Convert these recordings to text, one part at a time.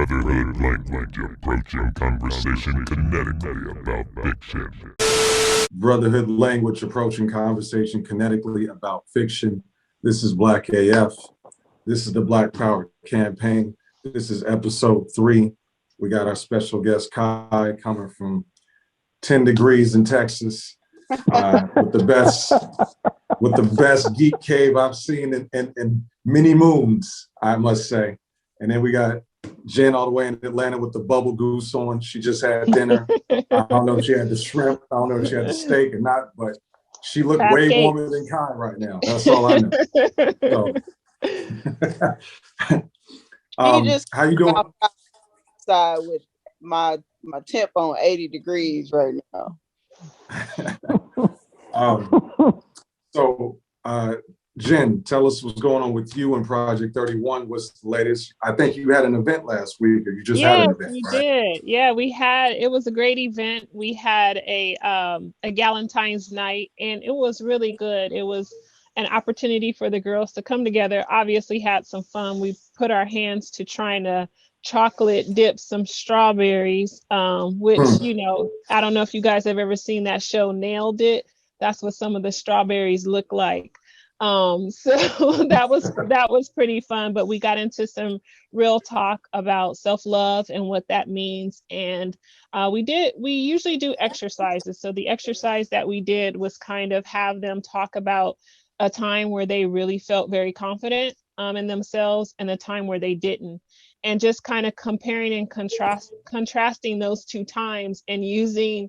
Brotherhood language approaching conversation kinetically about fiction. Brotherhood language approaching conversation kinetically about fiction. This is Black AF. This is the Black Power campaign. This is episode 3. We got our special guest Kai coming from 10 degrees in Texas with the best geek cave I've seen in many moons, I must say. And then we got Jen all the way in Atlanta with the bubble goose on. She just had dinner. I don't know if she had the shrimp. I don't know if she had the steak or not, but she looked way warmer than Kai right now. That's all I know. So, how you doing? Outside with my temp on 80 degrees right now. Jen, tell us what's going on with you and Project 31. What's the latest? I think you had an event last week, or you just had an event, we right? did. Yeah, it was a great event. We had a Galentine's night, and it was really good. It was an opportunity for the girls to come together. Obviously had some fun. We put our hands to trying to chocolate dip some strawberries, which, you know, I don't know if you guys have ever seen that show Nailed It. That's what some of the strawberries look like. So that was pretty fun, but we got into some real talk about self-love and what that means. And we usually do exercises. So the exercise that we did was kind of have them talk about a time where they really felt very confident in themselves and a time where they didn't, and just kind of comparing and contrasting those two times and using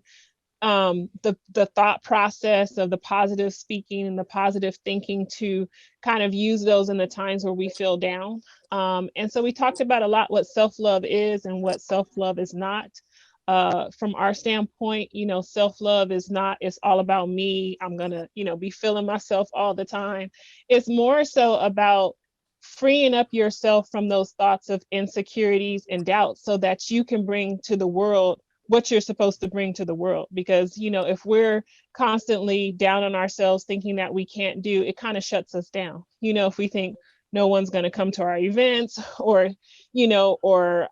the thought process of the positive speaking and the positive thinking to kind of use those in the times where we feel down. And so we talked about a lot what self-love is and what self-love is not. From our standpoint, you know, self-love is not, it's all about me. I'm gonna, you know, be feeling myself all the time. It's more so about freeing up yourself from those thoughts of insecurities and doubts so that you can bring to the world what you're supposed to bring to the world. Because, you know, if we're constantly down on ourselves thinking that we can't do, it kind of shuts us down. You know, if we think no one's going to come to our events, or, you know,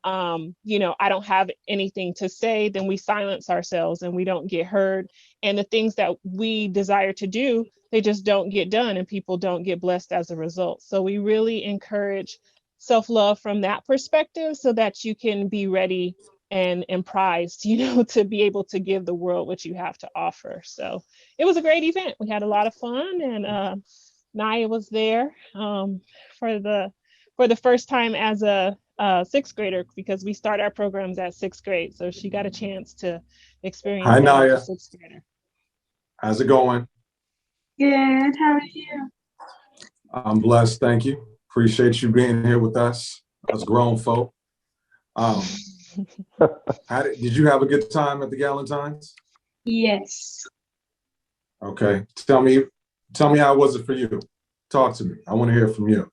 I don't have anything to say, then we silence ourselves and we don't get heard. And the things that we desire to do, they just don't get done, and people don't get blessed as a result. So we really encourage self-love from that perspective so that you can be ready and prized, you know, to be able to give the world what you have to offer. So it was a great event. We had a lot of fun, and Naya was there for the first time as a sixth grader, because we start our programs at sixth grade. So she got a chance to experience Hi, that Naya. as a sixth grader. How's it going? Good. How are you? I'm blessed, thank you. Appreciate you being here with us grown folk. Did you have a good time at the Galentine's? Yes. Okay. Tell me how was it for you? Talk to me. I want to hear from you.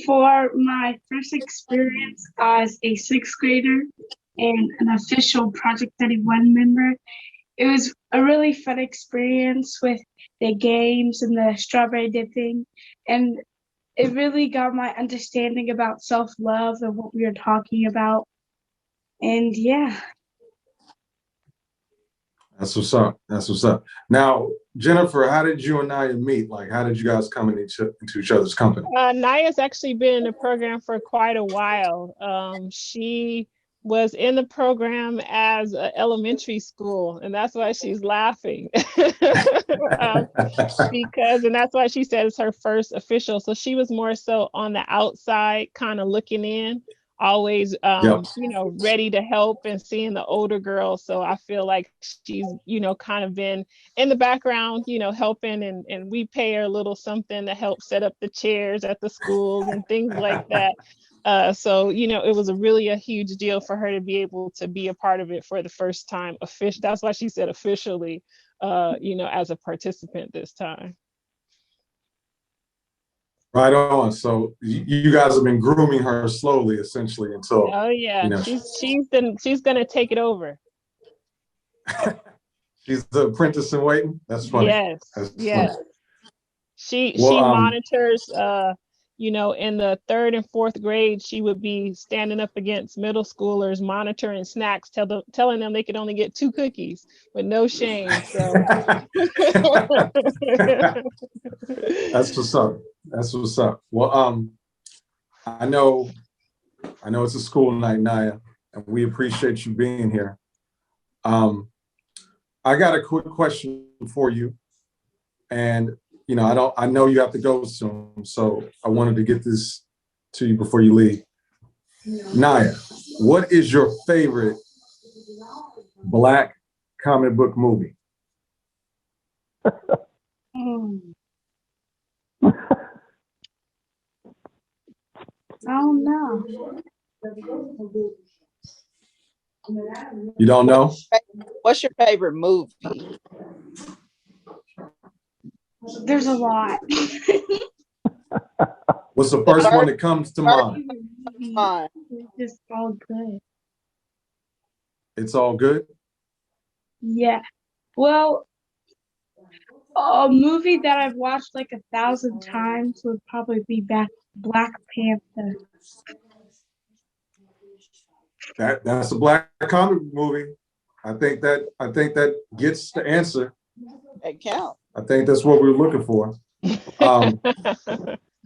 For my first experience as a sixth grader and an official Project 31 member, it was a really fun experience with the games and the strawberry dipping, and it really got my understanding about self-love and what we were talking about. And yeah. That's what's up. That's what's up. Now, Jennifer, how did you and Naya meet? Like, how did you guys come into each other's company? Naya's actually been in the program for quite a while. She was in the program as elementary school, and that's why she's laughing. And that's why she said it's her first official. So she was more so on the outside, kind of looking in, always, you know, ready to help and seeing the older girls. So I feel like she's, you know, kind of been in the background, you know, helping, and we pay her a little something to help set up the chairs at the schools and things like that. So, you know, it was a huge deal for her to be able to be a part of it for the first time. That's why she said officially, you know, as a participant this time. Right on. So you guys have been grooming her slowly, essentially, until. Oh yeah, you know, she's gonna take it over. She's the apprentice in waiting. That's funny. Yes, That's yes. funny. She Well, monitors you know, in the 3rd and 4th grade, she would be standing up against middle schoolers, monitoring snacks, telling them they could only get 2 cookies with no shame. So That's what's up. That's what's up. Well, I know it's a school night, Naya, and we appreciate you being here. I got a quick question for you, and you know, I know you have to go soon, so I wanted to get this to you before you leave. Naya, what is your favorite Black comic book movie? I don't know. You don't know? What's your favorite movie? There's a lot. What's the first one that comes to mind? Fine. It's just all good. It's all good? Yeah. Well, a movie that I've watched like 1,000 times would probably be Black Panther. That's a Black comic movie. I think that gets the answer. That count. I think that's what we were looking for. Well,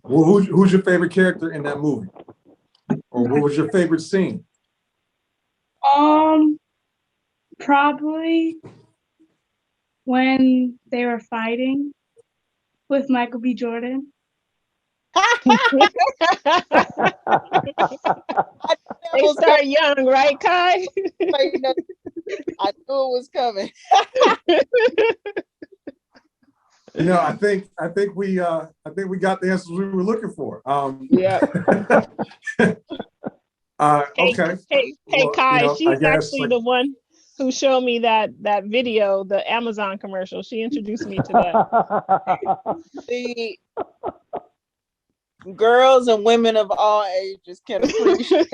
who's your favorite character in that movie? Or what was your favorite scene? Probably when they were fighting with Michael B. Jordan. They start young, right, Kai? I knew it was coming. You know, I think we got the answers we were looking for. Yeah. Okay. Hey, Well, Kai, you know, she's actually the one who showed me that video, the Amazon commercial. She introduced me to that. See, girls and women of all ages can appreciate.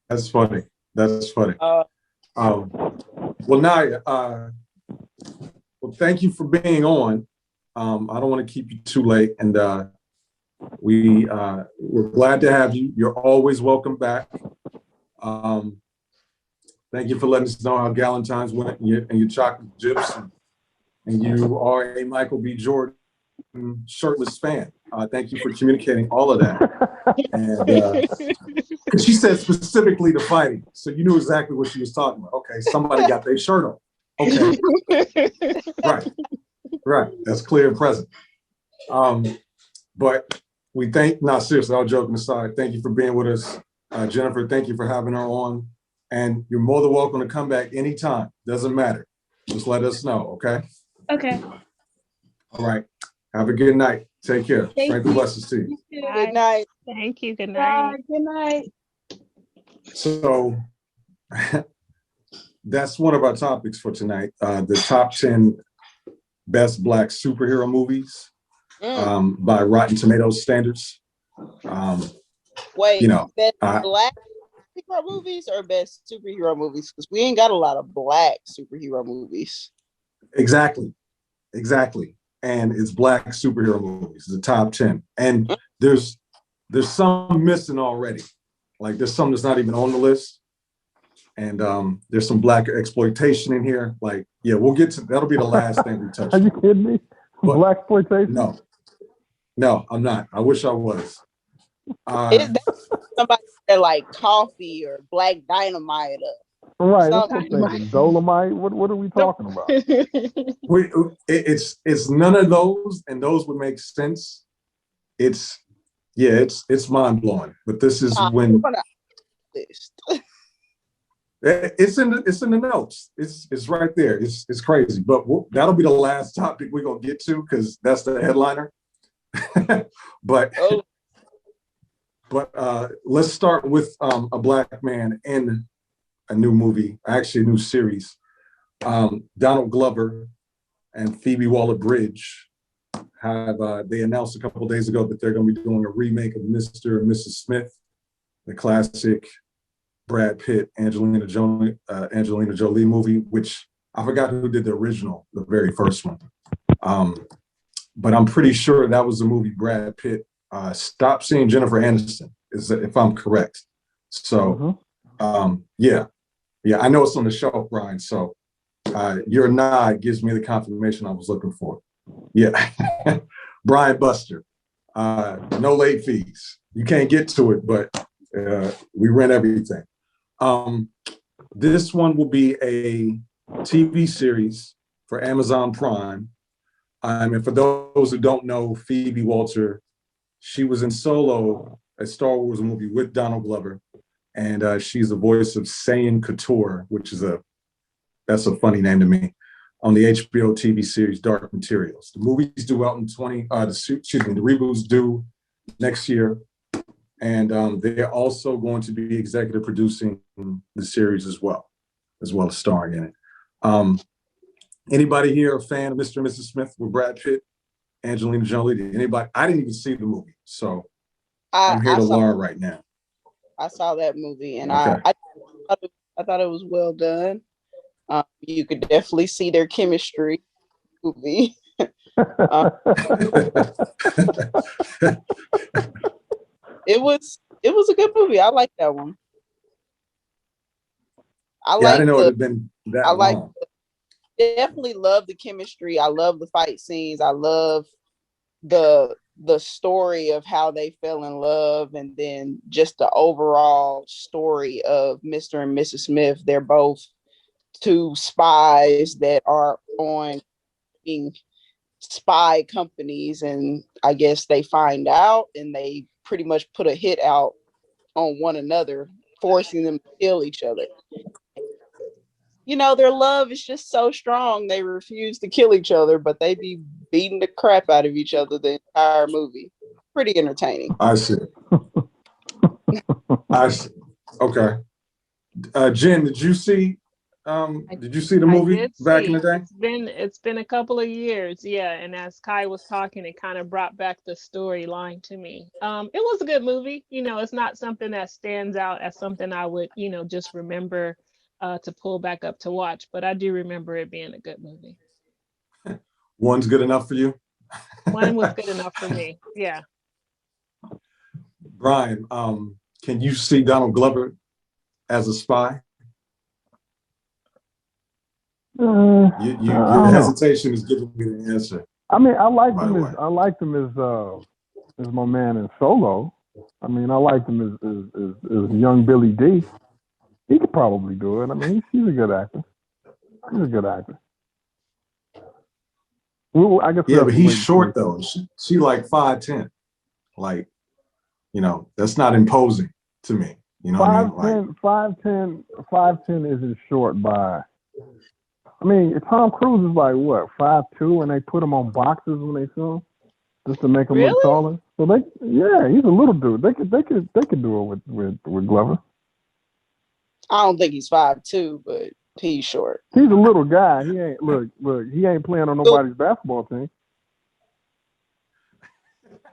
That's funny. That's funny. Well, Naya, well, thank you for being on. I don't want to keep you too late, and we're glad to have you. You're always welcome back. Thank you for letting us know how Galentine's went and your chocolate chips, and you are a Michael B. Jordan shirtless fan. Thank you for communicating all of that. And she said specifically the fighting, so you knew exactly what she was talking about. Okay, somebody got their shirt on. Okay, right. That's clear and present. But we seriously, all joking aside, thank you for being with us. Jennifer, thank you for having her on. And you're more than welcome to come back anytime. Doesn't matter. Just let us know, okay? Okay. All right. Have a good night. Take care. Thank Strength and blessings to you. Good night. Thank you. Good night. Good night. So that's one of our topics for tonight. The top 10 best Black superhero movies by Rotten Tomatoes standards. Wait, you know, best Black superhero movies or best superhero movies? Because we ain't got a lot of Black superhero movies. Exactly. And it's Black superhero movies, the top 10. And there's some missing already. Like there's some that's not even on the list. And there's some Black exploitation in here. Like, yeah, we'll get to that'll be the last thing we touch. Are you kidding me? But Black exploitation? No, I'm not. I wish I was. Is that somebody that like Coffee or Black Dynamite? Right, that's what I'm thinking. Dolomite? What are we talking about? It's none of those, and those would make sense. It's mind blowing. But this is when it's in the notes. It's right there. It's crazy. But that'll be the last topic we're gonna get to because that's the headliner. But let's start with a Black man in a new movie, actually a new series. Donald Glover and Phoebe Waller-Bridge have they announced a couple of days ago that they're going to be doing a remake of Mr. and Mrs. Smith, the classic Brad Pitt, Angelina Jolie movie, which I forgot who did the original, the very first one. but I'm pretty sure that was the movie Brad Pitt stopped seeing Jennifer Aniston, if I'm correct. So, yeah, I know it's on the shelf, Brian. So your nod gives me the confirmation I was looking for. Yeah, Brian Buster. No late fees. You can't get to it, but we rent everything. This one will be a TV series for Amazon Prime. And for those who don't know, Phoebe Walter, she was in Solo, a Star Wars movie with Donald Glover, and she's the voice of Saiyan Couture, which is that's a funny name to me, on the HBO TV series Dark Materials. The movie's due out in the reboot's due next year. And they're also going to be executive producing the series as well as starring in it. Anybody here a fan of Mr. and Mrs. Smith with Brad Pitt, Angelina Jolie? Anybody? I didn't even see the movie, so I'm here to learn right now. I saw that movie, and okay. I thought it was well done. You could definitely see their chemistry. Movie. It was a good movie. I like that one. I didn't know it had been that long. Definitely love the chemistry. I love the fight scenes. I love the story of how they fell in love, and then just the overall story of Mr. and Mrs. Smith. They're both two spies that are on spy companies, and I guess they find out and they pretty much put a hit out on one another, forcing them to kill each other. You know, their love is just so strong. They refuse to kill each other, but they be beating the crap out of each other the entire movie. Pretty entertaining. I see. Okay. Jen, did you see the movie back in the day? It's been a couple of years, yeah. And as Kai was talking, it kind of brought back the storyline to me. It was a good movie. You know, it's not something that stands out as something I would, just remember to pull back up to watch. But I do remember it being a good movie. One's good enough for you? One was good enough for me. Yeah. Brian, can you see Donald Glover as a spy? Your hesitation is giving me the answer. I mean, I liked him as my man in Solo. I mean, I liked him as young Billy D. He could probably do it. I mean, he's a good actor. He's a good actor. Well, I guess but he's short though. She like 5'10". Like, that's not imposing to me. You know what I mean? 5'10" isn't short by. I mean, Tom Cruise is like what, 5'2", and they put him on boxes when they film just to make him look taller. So he's a little dude. They could do it with Glover. I don't think he's 5'2", but he's short. He's a little guy. He ain't playing on nobody's basketball team.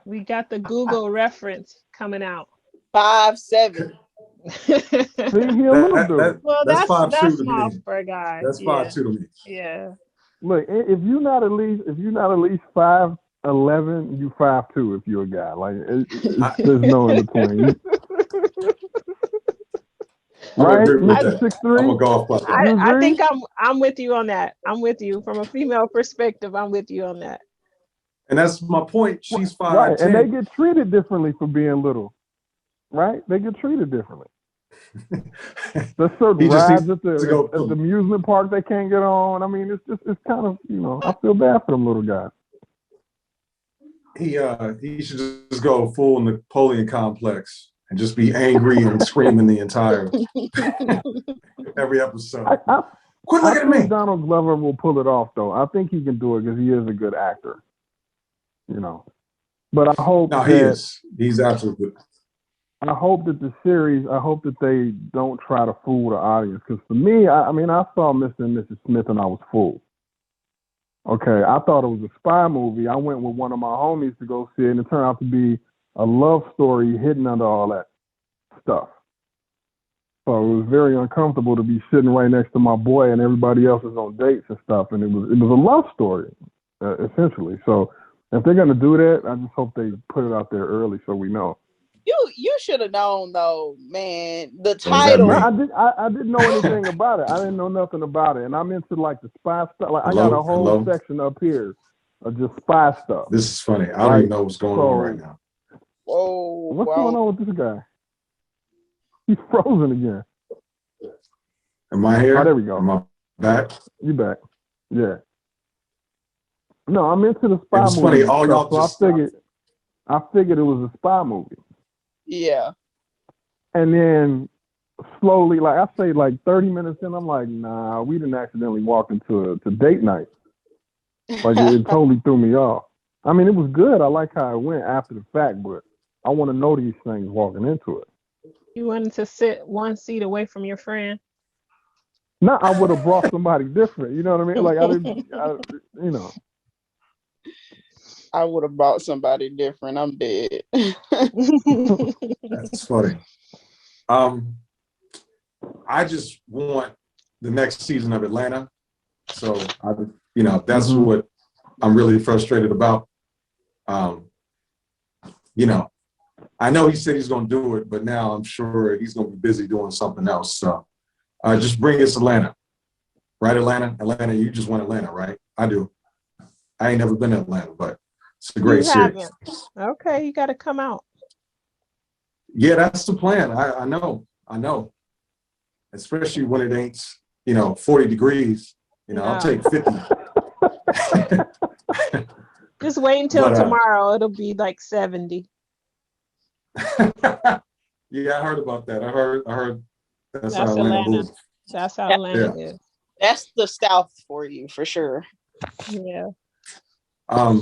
We got the Google reference coming out. 5'7". See, he a little dude. Well, that's small for a guy. That's 5'2" to me. Yeah. Look, if you're not at least 5'11", you 5'2" if you're a guy. Like there's no in between. Right? I'm 6'3". I'm a golf player. I think I'm with you on that. I'm with you from a female perspective. I'm with you on that. And that's my point. She's 5'10". Right, and they get treated differently for being little. Right? They get treated differently. There's certain rides at the amusement park they can't get on. I mean, it's kind of, I feel bad for them little guys. He should just go full Napoleon complex and just be angry and screaming the entire every episode. Quit looking at me. Donald Glover will pull it off, though. I think he can do it because he is a good actor. But I hope he is. He's absolutely good. I hope that they don't try to fool the audience. Because for me, I saw Mr. and Mrs. Smith and I was fooled. Okay, I thought it was a spy movie. I went with one of my homies to go see it, and it turned out to be a love story hidden under all that stuff. So it was very uncomfortable to be sitting right next to my boy, and everybody else is on dates and stuff. And it was a love story, essentially. So If they're gonna do that, I just hope they put it out there early so we know. You should have known though, man. The does that title. No, mean? I didn't know anything about it. I didn't know nothing about it, and I'm into like the spy stuff. Like I got a whole Hello? section up here of just spy stuff. This is funny. I don't even know what's going on right now. Whoa. What's going on with this guy? He's frozen again. Am I here? Oh, there we go. Am I back? You back? Yeah. No, I'm into the spy It was movie funny. All y'all stuff, just so I figured it was a spy movie. Yeah. And then slowly, like I say, like 30 minutes in, I'm like, nah, we didn't accidentally walk into to date night. Like it totally threw me off. I mean, it was good. I like how it went after the fact, but I want to know these things walking into it. You wanted to sit one seat away from your friend. No, I would have brought somebody different. You know what I mean? Like you know. I would have brought somebody different. I'm dead. That's funny. I just want the next season of Atlanta. So that's what I'm really frustrated about. I know he said he's going to do it, but now I'm sure he's going to be busy doing something else. So just bring us Atlanta. Right, Atlanta? Atlanta, you just want Atlanta, right? I do. I ain't never been to Atlanta, but it's a great series. Okay, you got to come out. Yeah, that's the plan. I know. Especially when it ain't, 40 degrees. I'll take 50. Just wait until tomorrow. It'll be like 70. Yeah, I heard about that. I heard that's how Atlanta moves. That's how Atlanta is. That's the South for you, for sure. Yeah. All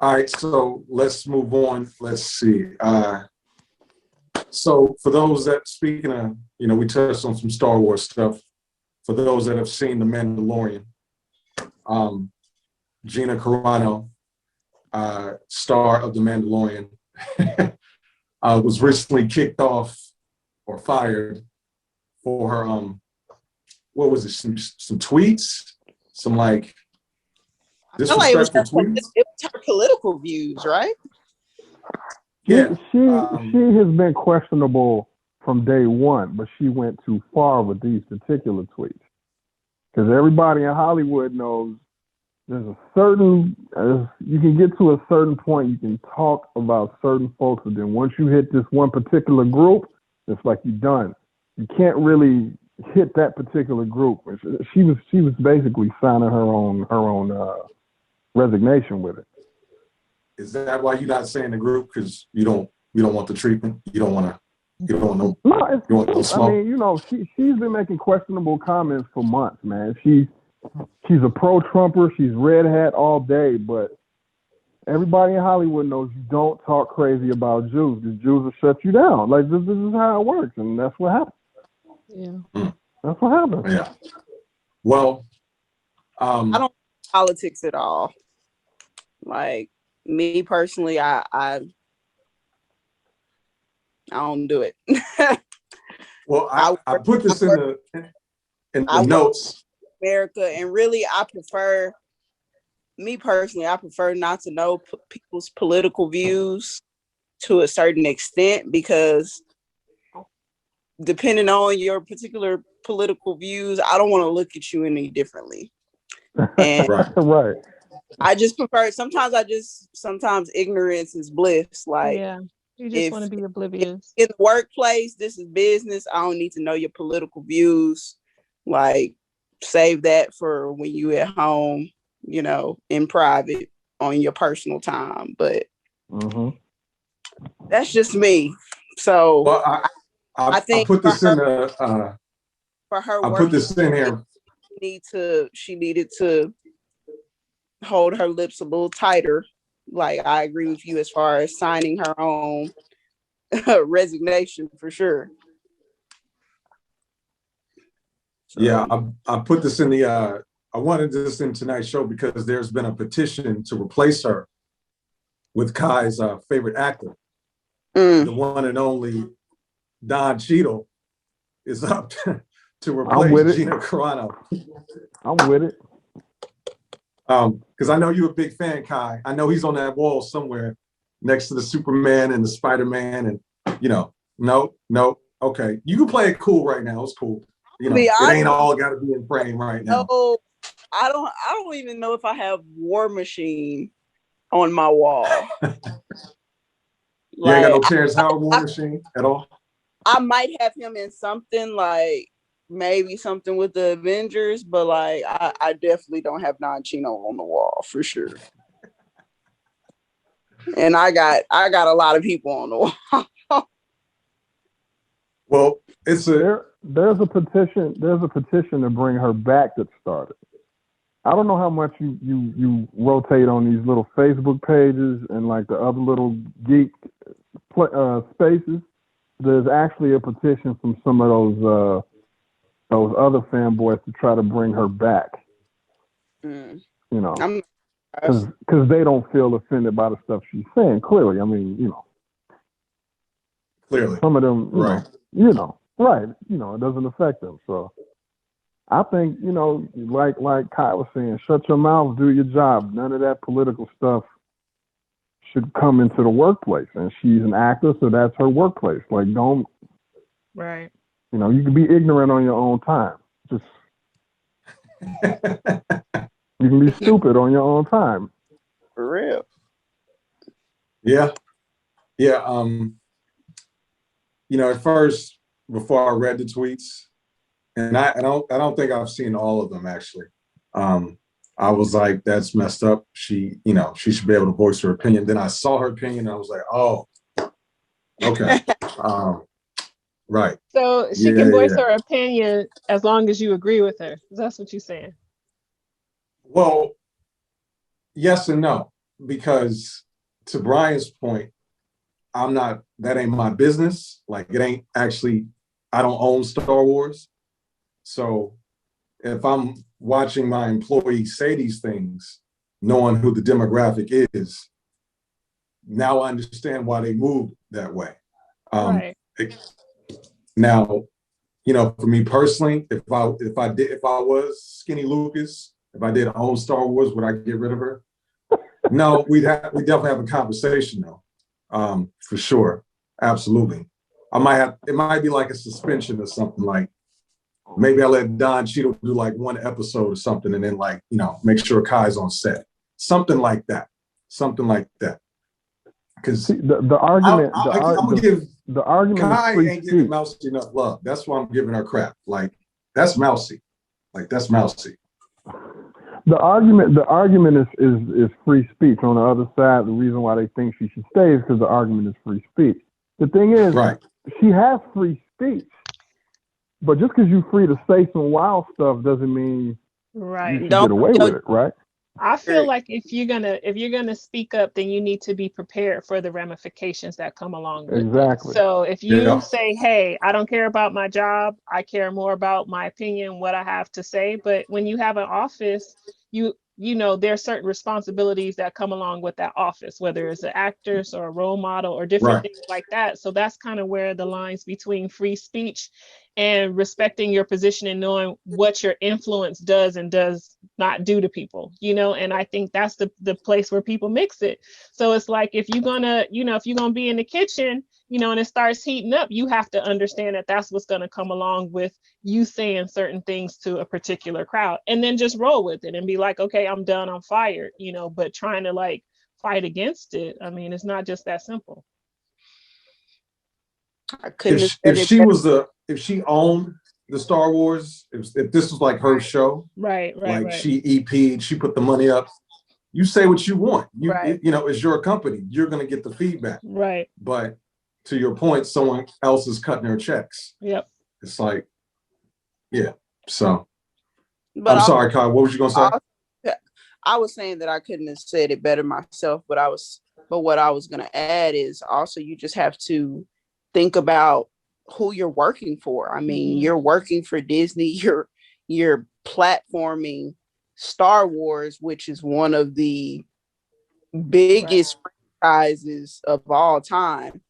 right, so let's move on. Let's see. So for those that, speaking of, we touched on some Star Wars stuff. For those that have seen The Mandalorian, Gina Carano, star of The Mandalorian, was recently kicked off or fired for her, what was it, some tweets? Some like disrespectful tweets? It was her political views, right? Yeah. She has been questionable from day one, but she went too far with these particular tweets. Because everybody in Hollywood knows there's a certain, you can get to a certain point, you can talk about certain folks, and then once you hit this one particular group, it's like you're done. You can't really hit that particular group. She was basically signing her own resignation with it. Is that why you're not saying the group? Because you don't want the treatment? You don't want no smoke? I mean, she's been making questionable comments for months, man. She's a pro-Trumper. She's red hat all day, but everybody in Hollywood knows you don't talk crazy about Jews. The Jews will shut you down. Like, this is how it works, and that's what happened. Yeah. That's what happened. Yeah. Well, I don't politics at all. Like, me personally, I don't do it. Well, I put this in the notes. America, and really, me personally, I prefer not to know people's political views to a certain extent, because depending on your particular political views, I don't want to look at you any differently. And right. I just prefer, sometimes ignorance is bliss. Like, yeah, you just want to be oblivious. In the workplace, this is business. I don't need to know your political views. Like, save that for when you at home, in private on your personal time. But that's just me. So well, I think put this in for her. I put this in here. She needed to hold her lips a little tighter. Like, I agree with you as far as signing her own resignation for sure. So, yeah, I put this in I wanted this in tonight's show because there's been a petition to replace her with Kai's favorite actor. The one and only Don Cheadle is up to replace Gina Carano. I'm with it. Because I know you're a big fan, Kai. I know he's on that wall somewhere next to the Superman and the Spider-Man, and no, okay. You can play it cool right now. It's cool. It ain't all got to be in frame right now. No, I don't even know if I have War Machine on my wall. You ain't got no Terrence Howard War Machine at all? I might have him in something like maybe something with the Avengers, but like I definitely don't have Don Chino on the wall for sure. And I got a lot of people on the wall. Well, there's a petition to bring her back that started. I don't know how much you rotate on these little Facebook pages and like the other little geek spaces. There's actually a petition from some of those other fanboys to try to bring her back. Because they don't feel offended by the stuff she's saying. Clearly, I mean, clearly, some of them, right. It doesn't affect them. So I think, like Kai was saying, shut your mouth, do your job. None of that political stuff should come into the workplace. And she's an actor, so that's her workplace. Like, don't. Right. You can be ignorant on your own time. Just you can be stupid on your own time. For real. Yeah. At first, before I read the tweets, and I don't think I've seen all of them actually. I was like, that's messed up. She should be able to voice her opinion. Then I saw her opinion and I was like, oh, okay. Right. So she can voice her opinion as long as you agree with her. That's what you're saying. Well, yes and no, because to Brian's point, that ain't my business. Like, it ain't actually, I don't own Star Wars. So if I'm watching my employees say these things, knowing who the demographic is, now I understand why they moved that way. Right. Now, for me personally, if I was Skinny Lucas, if I did own Star Wars, would I get rid of her? No, we definitely have a conversation though. For sure. Absolutely. It might be like a suspension or something, like maybe I let Don Cheadle do like one episode or something and then make sure Kai's on set. Something like that. Because the argument, the argument Kai is free ain't giving speech. Mousy enough love. That's why I'm giving her crap. Like, that's Mousy. The argument is free speech. On the other side, the reason why they think she should stay is because the argument is free speech. The thing is, right. She has free speech, but just because you're free to say some wild stuff doesn't mean you should get away with it, right? I feel like if you're gonna speak up, then you need to be prepared for the ramifications that come along with it. So if you say, "Hey, I don't care about my job. I care more about my opinion, what I have to say." But when you have an office, there are certain responsibilities that come along with that office, whether it's an actress or a role model or different things like that. So that's kind of where the lines between free speech and respecting your position and knowing what your influence does and does not do to people, and I think that's the place where people mix it. So it's like, if you're gonna be in the kitchen, and it starts heating up, you have to understand that that's what's going to come along with you saying certain things to a particular crowd, and then just roll with it and be like, okay, I'm done, I'm fired, but trying to like fight against it, I mean, it's not just that simple. I couldn't if she owned the Star Wars, if this was like her show, right. She EP'd, she put the money up, you say what you want. It's your company. You're going to get the feedback. Right. But to your point, someone else is cutting her checks. Yep. It's like, yeah. So, but I'm sorry, Kai, what was you going to say? I was saying that I couldn't have said it better myself, but what I was going to add is also you just have to think about who you're working for. I mean, you're working for Disney, you're platforming Star Wars, which is one of the biggest franchises of all time,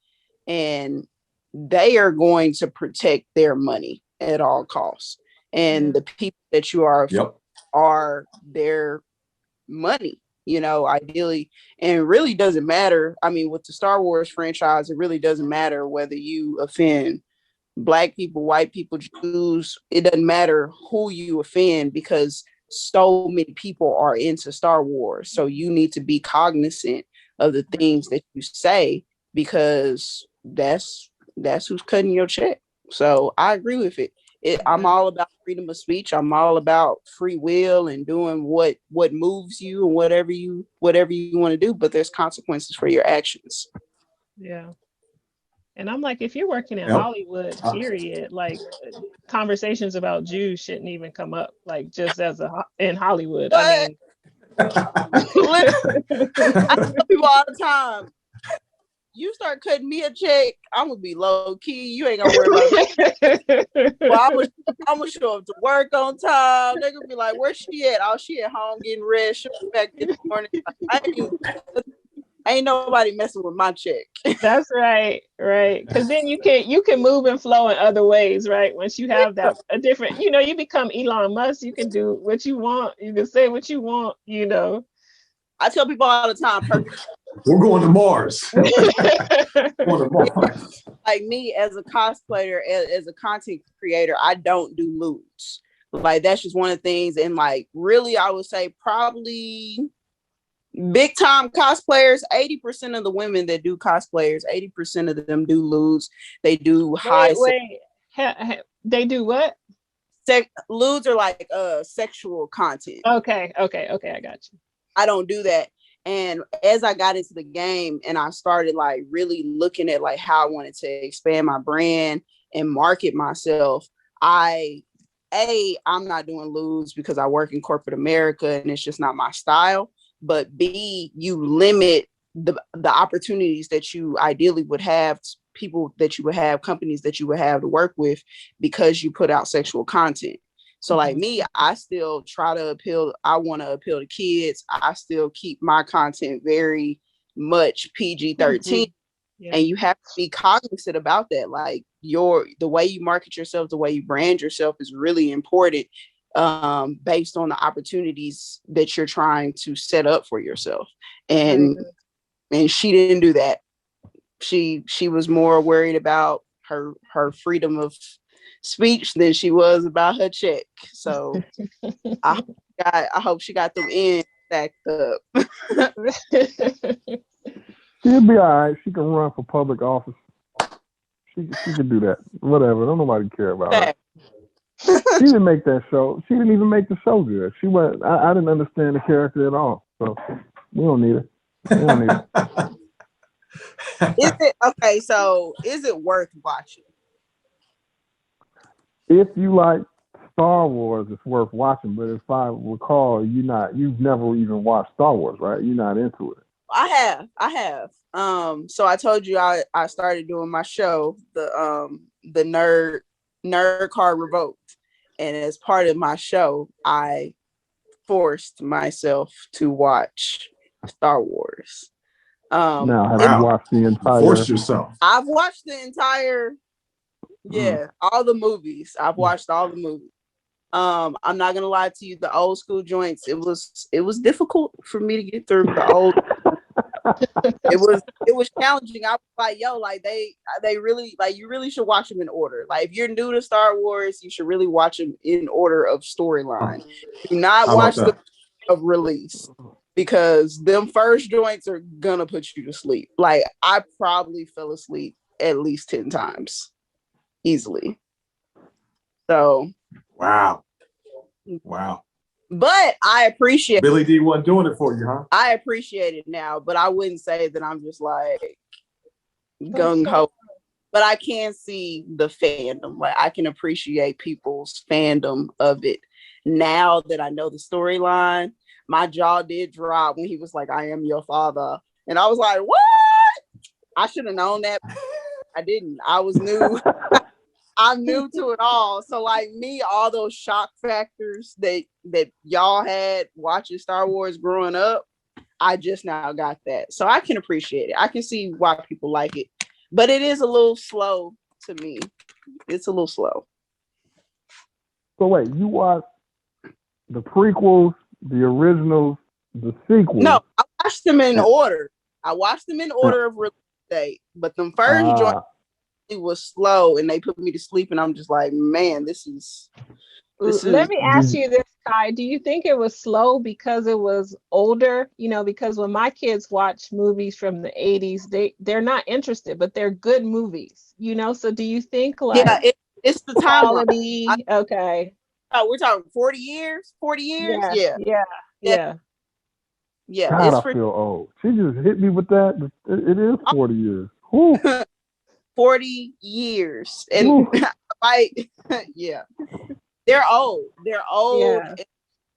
and they are going to protect their money at all costs. And the people that you are their money, ideally. And it really doesn't matter. I mean, with the Star Wars franchise, it really doesn't matter whether you offend Black people, white people, Jews. It doesn't matter who you offend, because so many people are into Star Wars. So you need to be cognizant of the things that you say, because that's who's cutting your check. So I agree with it. I'm all about freedom of speech. I'm all about free will and doing what moves you and whatever you want to do. But there's consequences for your actions. Yeah. And I'm like, if you're working in Hollywood, period, like conversations about Jews shouldn't even come up. Like, just in Hollywood. But, I mean, I tell people all the time, you start cutting me a check, I'm gonna be low key. You ain't gonna worry about it. Well, I'm gonna show up to work on time. They're gonna be like, "Where's she at?" "Oh, she at home getting rest. She'll be back this morning." Ain't nobody messing with my check. That's right, because then you can move and flow in other ways, right? Once you have that a different, you become Elon Musk. You can do what you want. You can say what you want. I tell people all the time, we're going to Mars. Going to Mars. Like me as a cosplayer, as a content creator, I don't do lewds. Like, that's just one of the things. And like, really, I would say probably big time cosplayers, 80% of the women that do cosplayers, 80% of them do lewds. They do they do what? Lewds are like sexual content. Okay, I got you. I don't do that. And as I got into the game and I started like really looking at like how I wanted to expand my brand and market myself, I'm not doing lewds because I work in corporate America and it's just not my style. But B, you limit the opportunities that you ideally would have, people that you would have, companies that you would have to work with, because you put out sexual content. So like me, I still try to I want to appeal to kids. I still keep my content very much PG-13. Yeah. And you have to be cognizant about that. Like the way you market yourself, the way you brand yourself is really important, based on the opportunities that you're trying to set up for yourself. And she didn't do that. She was more worried about her freedom of speech than she was about her check. So I hope she got them in stacked up. She'll be all right. She can run for public office. She can do that. Whatever. Don't nobody care about her. She didn't make that show. She didn't even make the show good. She went. I didn't understand the character at all. So we don't need her. We don't need her. Is it okay? So is it worth watching? If you like Star Wars, it's worth watching. But if I recall, you've never even watched Star Wars, right? You're not into it. I have. So I told you I started doing my show, the Nerd Card Revoked, and as part of my show, I forced myself to watch Star Wars. Now, have you watched the entire? Force yourself. I've watched the entire. Yeah, all the movies. I've watched all the movies. I'm not gonna lie to you, the old school joints, it was difficult for me to get through the old. It was challenging. I was like, yo, like they really, like, you really should watch them in order. Like, if you're new to Star Wars, you should really watch them in order of storyline. Do not watch the of release, because them first joints are gonna put you to sleep. Like, I probably fell asleep at least 10 times easily. So wow. But I appreciate Billy D wasn't doing it for you, huh? I appreciate it now, but I wouldn't say that I'm just like gung ho. But I can see the fandom. Like, I can appreciate people's fandom of it. Now that I know the storyline, my jaw did drop when he was like, "I am your father," and I was like, "What?" I should have known that. I didn't. I was new. I'm new to it all. So like me, all those shock factors that y'all had watching Star Wars growing up, I just now got that. So I can appreciate it. I can see why people like it. But it is a little slow to me. It's a little slow. So wait, you watched the prequels, the originals, the sequel. No, I watched them in order. I watched them in order of release date, but the first joint it was slow, and they put me to sleep, and I'm just like, man, this is. Let me ask you this, Kai. Do you think it was slow because it was older? You know, because when my kids watch movies from the 80s, they're not interested, but they're good movies, you know? So do you think like it's the quality? Okay. Oh, we're talking 40 years? 40 years? Yeah. God, I feel old. She just hit me with that. It is 40 years. Whew. 40 years. And like, yeah. They're old. They're old. Yeah.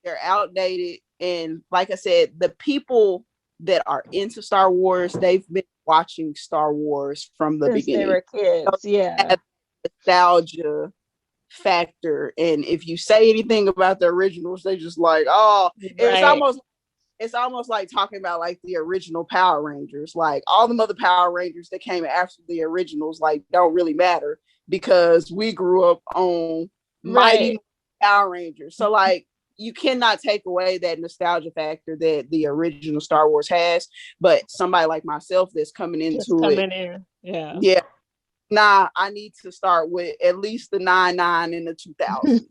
They're outdated. And like I said, the people that are into Star Wars, they've been watching Star Wars from the beginning. They were kids. Yeah. Nostalgia factor. And if you say anything about the originals, they just like, oh, it's almost like talking about like the original Power Rangers. Like all the other Power Rangers that came after the originals, like don't really matter because we grew up on Mighty Power Rangers. So like you cannot take away that nostalgia factor that the original Star Wars has. But somebody like myself that's coming into it. Yeah. Nah, I need to start with at least the 99 in the 2000s.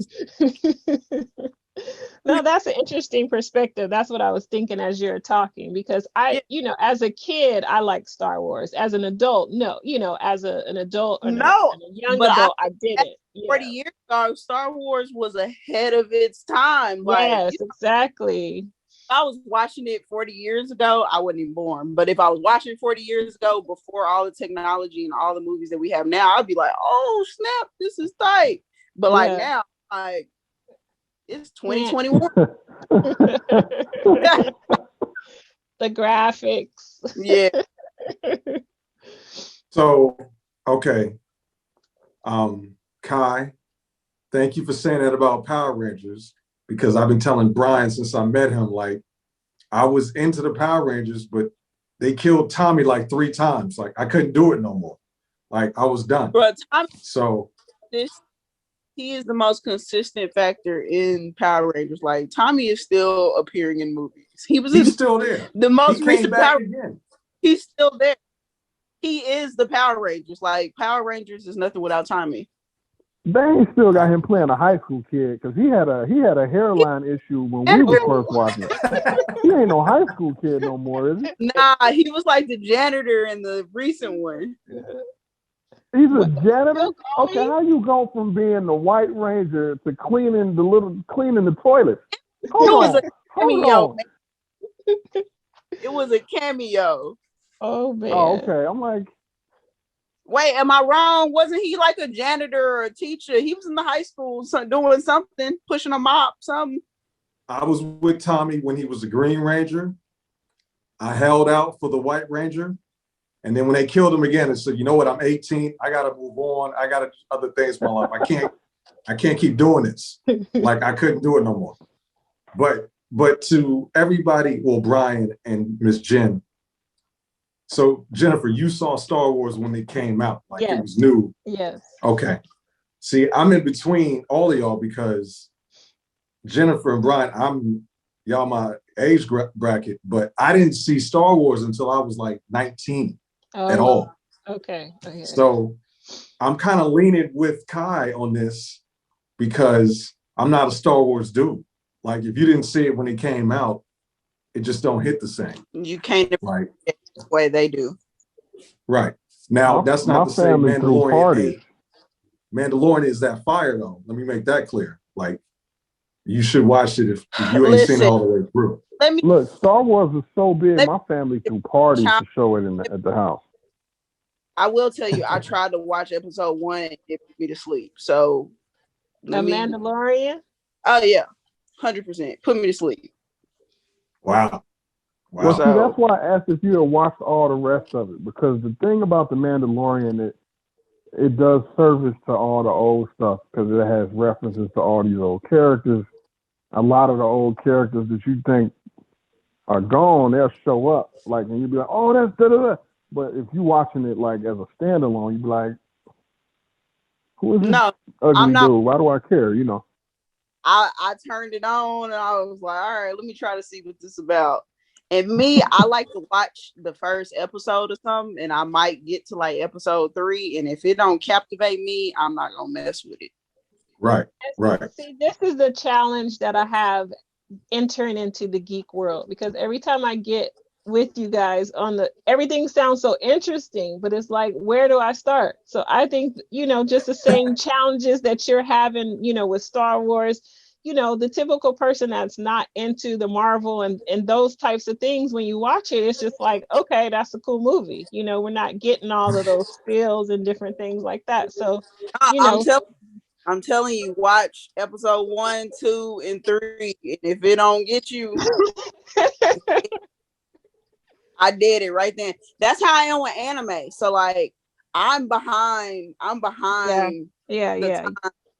No, that's an interesting perspective. That's what I was thinking as you're talking, because you know, as a kid, I liked Star Wars. As an adult, no, you know, as an adult, a young adult, I didn't. 40 years ago, Star Wars was ahead of its time. Yes, exactly. If I was watching it 40 years ago, I wasn't even born. But if I was watching 40 years ago, before all the technology and all the movies that we have now, I'd be like, oh, snap, this is tight. But like now, like, it's 2021. The graphics. Yeah. So, okay. Kai, thank you for saying that about Power Rangers, because I've been telling Brian since I met him, like, I was into the Power Rangers, but they killed Tommy like 3 times. Like, I couldn't do it no more. Like, I was done. But Tommy, he is the most consistent factor in Power Rangers. Like Tommy is still appearing in movies. He's still there. The most recent Power Rangers. He's still there. He is the Power Rangers. Like Power Rangers is nothing without Tommy. They still got him playing a high school kid because he had a hairline issue when we were first watching. He ain't no high school kid no more, is he? Nah, he was like the janitor in the recent one. He's a janitor? Okay, how you go from being the White Ranger to cleaning the toilet? It was a cameo. It was a cameo. Oh man. Oh, okay. I'm like, wait, am I wrong? Wasn't he like a janitor or a teacher? He was in the high school doing something, pushing a mop, something. I was with Tommy when he was a Green Ranger. I held out for the White Ranger. And then when they killed him again, I said, you know what? I'm 18. I got to move on. I got to do other things in my life. I can't keep doing this. Like I couldn't do it no more. But to everybody, well, Brian and Miss Jen. So Jennifer, you saw Star Wars when it came out. Like it was new. Yes. Okay. See, I'm in between all of y'all because Jennifer and Brian, y'all my age bracket, but I didn't see Star Wars until I was like 19 at all. Okay. So I'm kind of leaning with Kai on this because I'm not a Star Wars dude. Like if you didn't see it when it came out, it just don't hit the same. You can't like the way they do. Right. Now that's not to say Mandalorian is that fire though. Let me make that clear. Like you should watch it if you ain't seen it all the way through. Look, Star Wars is so big, my family threw parties to show it at the house. I will tell you, I tried to watch episode 1 and it put me to sleep. So Mandalorian? Oh yeah, 100%. Put me to sleep. Wow. Well, see, that's why I asked if you had watched all the rest of it, because the thing about the Mandalorian, it does service to all the old stuff because it has references to all these old characters. A lot of the old characters that you think are gone, they'll show up. Like, and you'll be like, oh, that's da-da-da. But if you're watching it like as a standalone, you'd be like, who is this ugly dude? Why do I care? You know? I turned it on and I was like, all right, let me try to see what this is about. And me, I like to watch the first episode or something, and I might get to like episode 3, and if it don't captivate me, I'm not gonna mess with it. Right. See, this is the challenge that I have entering into the geek world, because every time I get with you guys everything sounds so interesting, but it's like, where do I start? So I think, just the same challenges that you're having, with Star Wars, the typical person that's not into the Marvel and those types of things, when you watch it, it's just like, okay, that's a cool movie. We're not getting all of those feels and different things like that. So, I'm telling you, watch episode 1, 2, and 3. And if it don't get you, I did it right then. That's how I am with anime. So like, I'm behind. Yeah. Time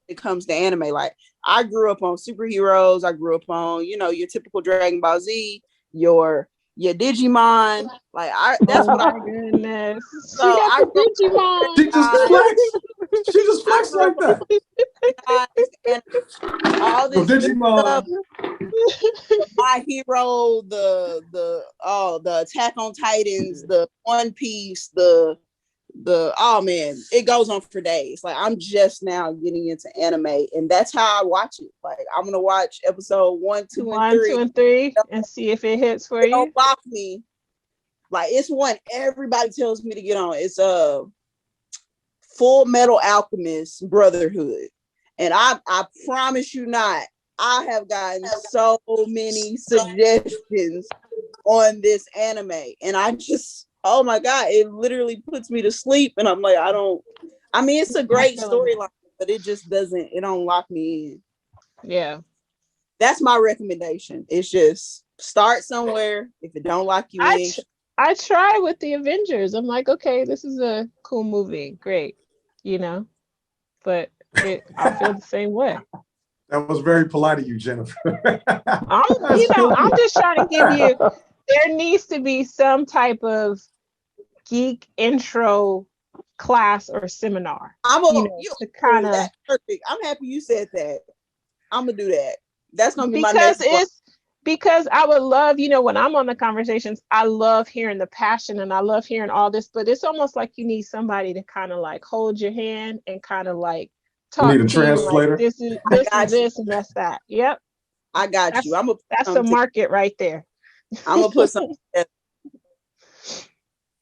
it comes to anime. Like, I grew up on superheroes. I grew up on, your typical Dragon Ball Z, your Digimon. Like, that's what I. Goodness. So I grew Digimon. She just flexed like that. and all this Digimon. stuff. My Hero, the Attack on Titans, the One Piece, the oh man, it goes on for days. Like, I'm just now getting into anime, and that's how I watch it. Like, I'm gonna watch episode 1, 2, and 3, and see if it hits for you. Don't block me. Like, it's one everybody tells me to get on. It's Full Metal Alchemist Brotherhood, and I promise you not, I have gotten so many suggestions on this anime, and I just, oh my God, it literally puts me to sleep. And I'm like, it's a great storyline, but it don't lock me in. Yeah. That's my recommendation. It's just start somewhere. If it don't lock you in. I try with the Avengers. I'm like, okay, this is a cool movie. Great. But I feel the same way. That was very polite of you, Jennifer. I'm just trying to give you, there needs to be some type of geek intro class or seminar. To kind of, that's perfect. I'm happy you said that. I'm gonna do that. That's gonna be my next. Because I would love, when I'm on the conversations, I love hearing the passion and I love hearing all this, but it's almost like you need somebody to kind of like hold your hand and kind of like talk to translator. Like, this is this and that's that. Yep. I got you. That's the market right there. I'm gonna put something together.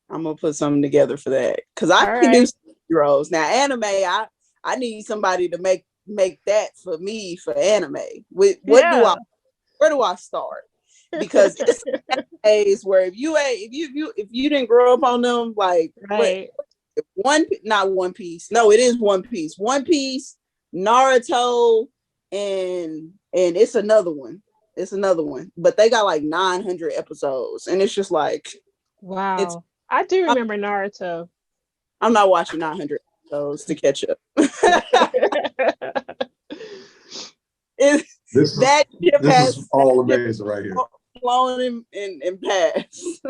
I'm gonna put something together for that. Cause I can do heroes. Now anime, I need somebody to make that for me for anime. Where do I start? Because it's days where if you didn't grow up on them, like right. Not One Piece. No, it is One Piece. One Piece, Naruto, and it's another one. But they got like 900 episodes, and it's just like, wow. I do remember Naruto. I'm not watching 900 episodes to catch up. This is all amazing right here. Flown and passed.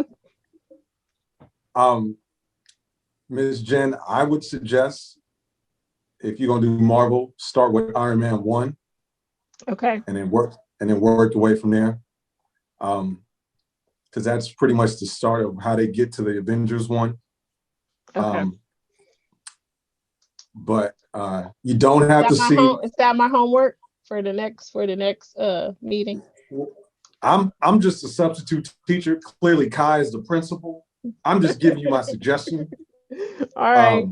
Ms. Jen, I would suggest, if you're gonna do Marvel, start with Iron Man 1. Okay. And then work your way from there. Because that's pretty much the start of how they get to the Avengers one. Okay. But you don't have to see. Is that my homework for the next meeting? I'm just a substitute teacher. Clearly, Kai is the principal. I'm just giving you my suggestion. All right.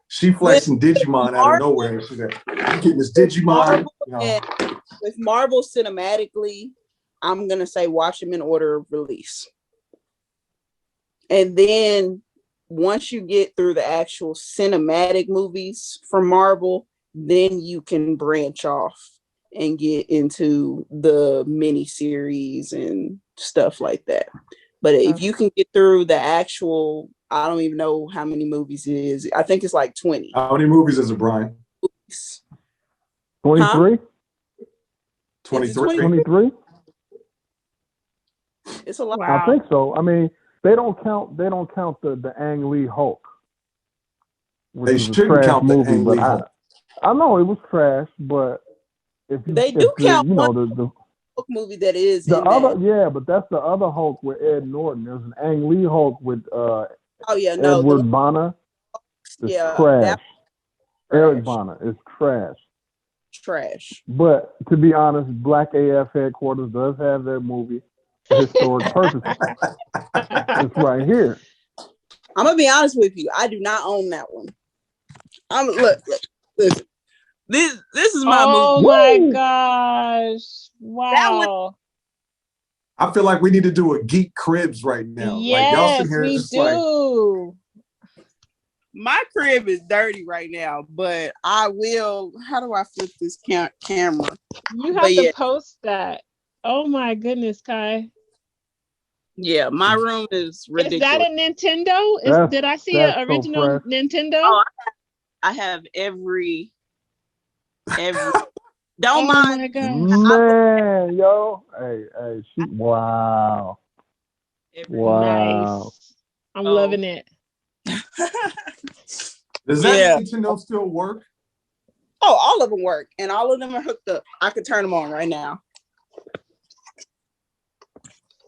She flexing Digimon out of nowhere. She's like, getting this Digimon. With Marvel cinematically, I'm gonna say watch them in order of release, and then once you get through the actual cinematic movies from Marvel, then you can branch off and get into the mini series and stuff like that. But if you can get through the actual, I don't even know how many movies it is. I think it's like 20. How many movies is it, Brian? 23? 23? It's a lot. Wow. I think so. I mean, they don't count the Ang Lee Hulk. They shouldn't count the Ang Lee Hulk. I know it was trash, but They do count you know, one the Hulk movie that is the in other, that. yeah, but that's the other Hulk with Ed Norton. There's an Ang Lee Hulk with Oh yeah, no, Edward Bonner. It's yeah, trash. Eric trash. Bonner is trash. Trash. But to be honest, Black AF headquarters does have that movie for historic purposes. It's right here. I'm gonna be honest with you. I do not own that one. Look, listen. This is my movie. Oh my gosh! Wow. I feel like we need to do a geek cribs right now. Like y'all Yes, sitting here we just like, do. My crib is dirty right now, but I will. How do I flip this camera? You have to post that. Oh my goodness, Kai. Yeah, my room is ridiculous. Is that a Nintendo? Did I see an original so Nintendo? Oh, I have every. Don't mind. My gosh. Man, yo. Hey, wow. Wow. Nice. I'm loving it. Does that Nintendo still work? Oh, all of them work, and all of them are hooked up. I could turn them on right now.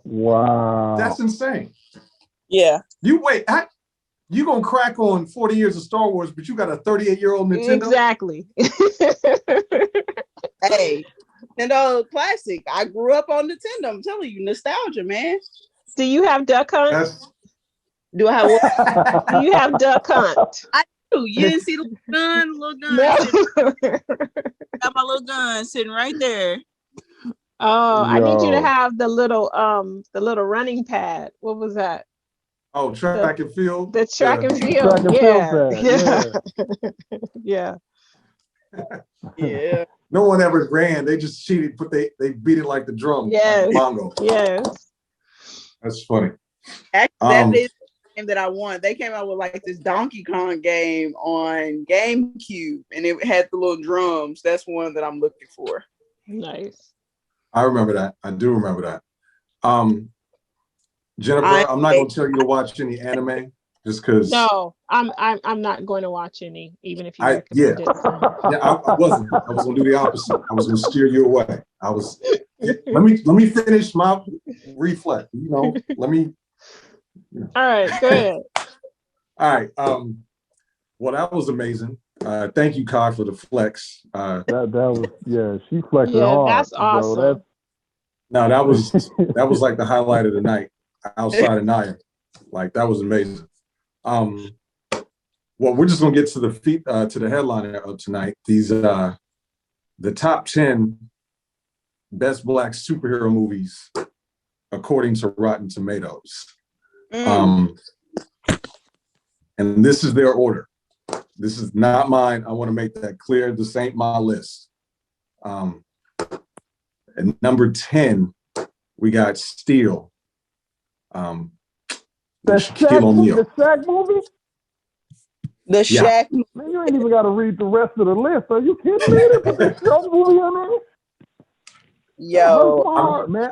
Wow. That's insane. Yeah. You gonna crack on 40 years of Star Wars, but you got a 38-year-old Nintendo? Exactly. Hey, Nintendo classic. I grew up on Nintendo. I'm telling you, nostalgia, man. Do you have Duck Hunt? Do I have what? Do you have Duck Hunt? I do. You didn't see the little gun? No. Got my little gun sitting right there. Oh, I need you to have the little running pad. What was that? Oh, track and field. The track and field. Yeah. Yeah. No one ever ran. They just cheated, but they beat it like the drum. Yes. Like bongo. Yes. That's funny. Actually, that is the game that I want. They came out with like this Donkey Kong game on GameCube, and it had the little drums. That's one that I'm looking for. Nice. I remember that. I do remember that. Jennifer, I'm not going to tell you to watch any anime just because. No, I'm not going to watch any, even if you recommend it. I wasn't. I was going to do the opposite. I was going to steer you away. Let me finish my reflect. Let me. All right, go ahead. All right. Well, that was amazing. Thank you, Kai, for the flex. That was she flexed hard. That's awesome. No, that was like the highlight of the night outside of Naya. Like that was amazing. Well, we're just gonna get to the headline of tonight. These the top 10 best Black superhero movies according to Rotten Tomatoes. And this is their order. This is not mine. I want to make that clear. This ain't my list. At number 10, we got Steel. The Shaq movie? The Shaq movie. Man, you ain't even got to read the rest of the list. Are you kidding me? They put the Shaq movie on there? Yo.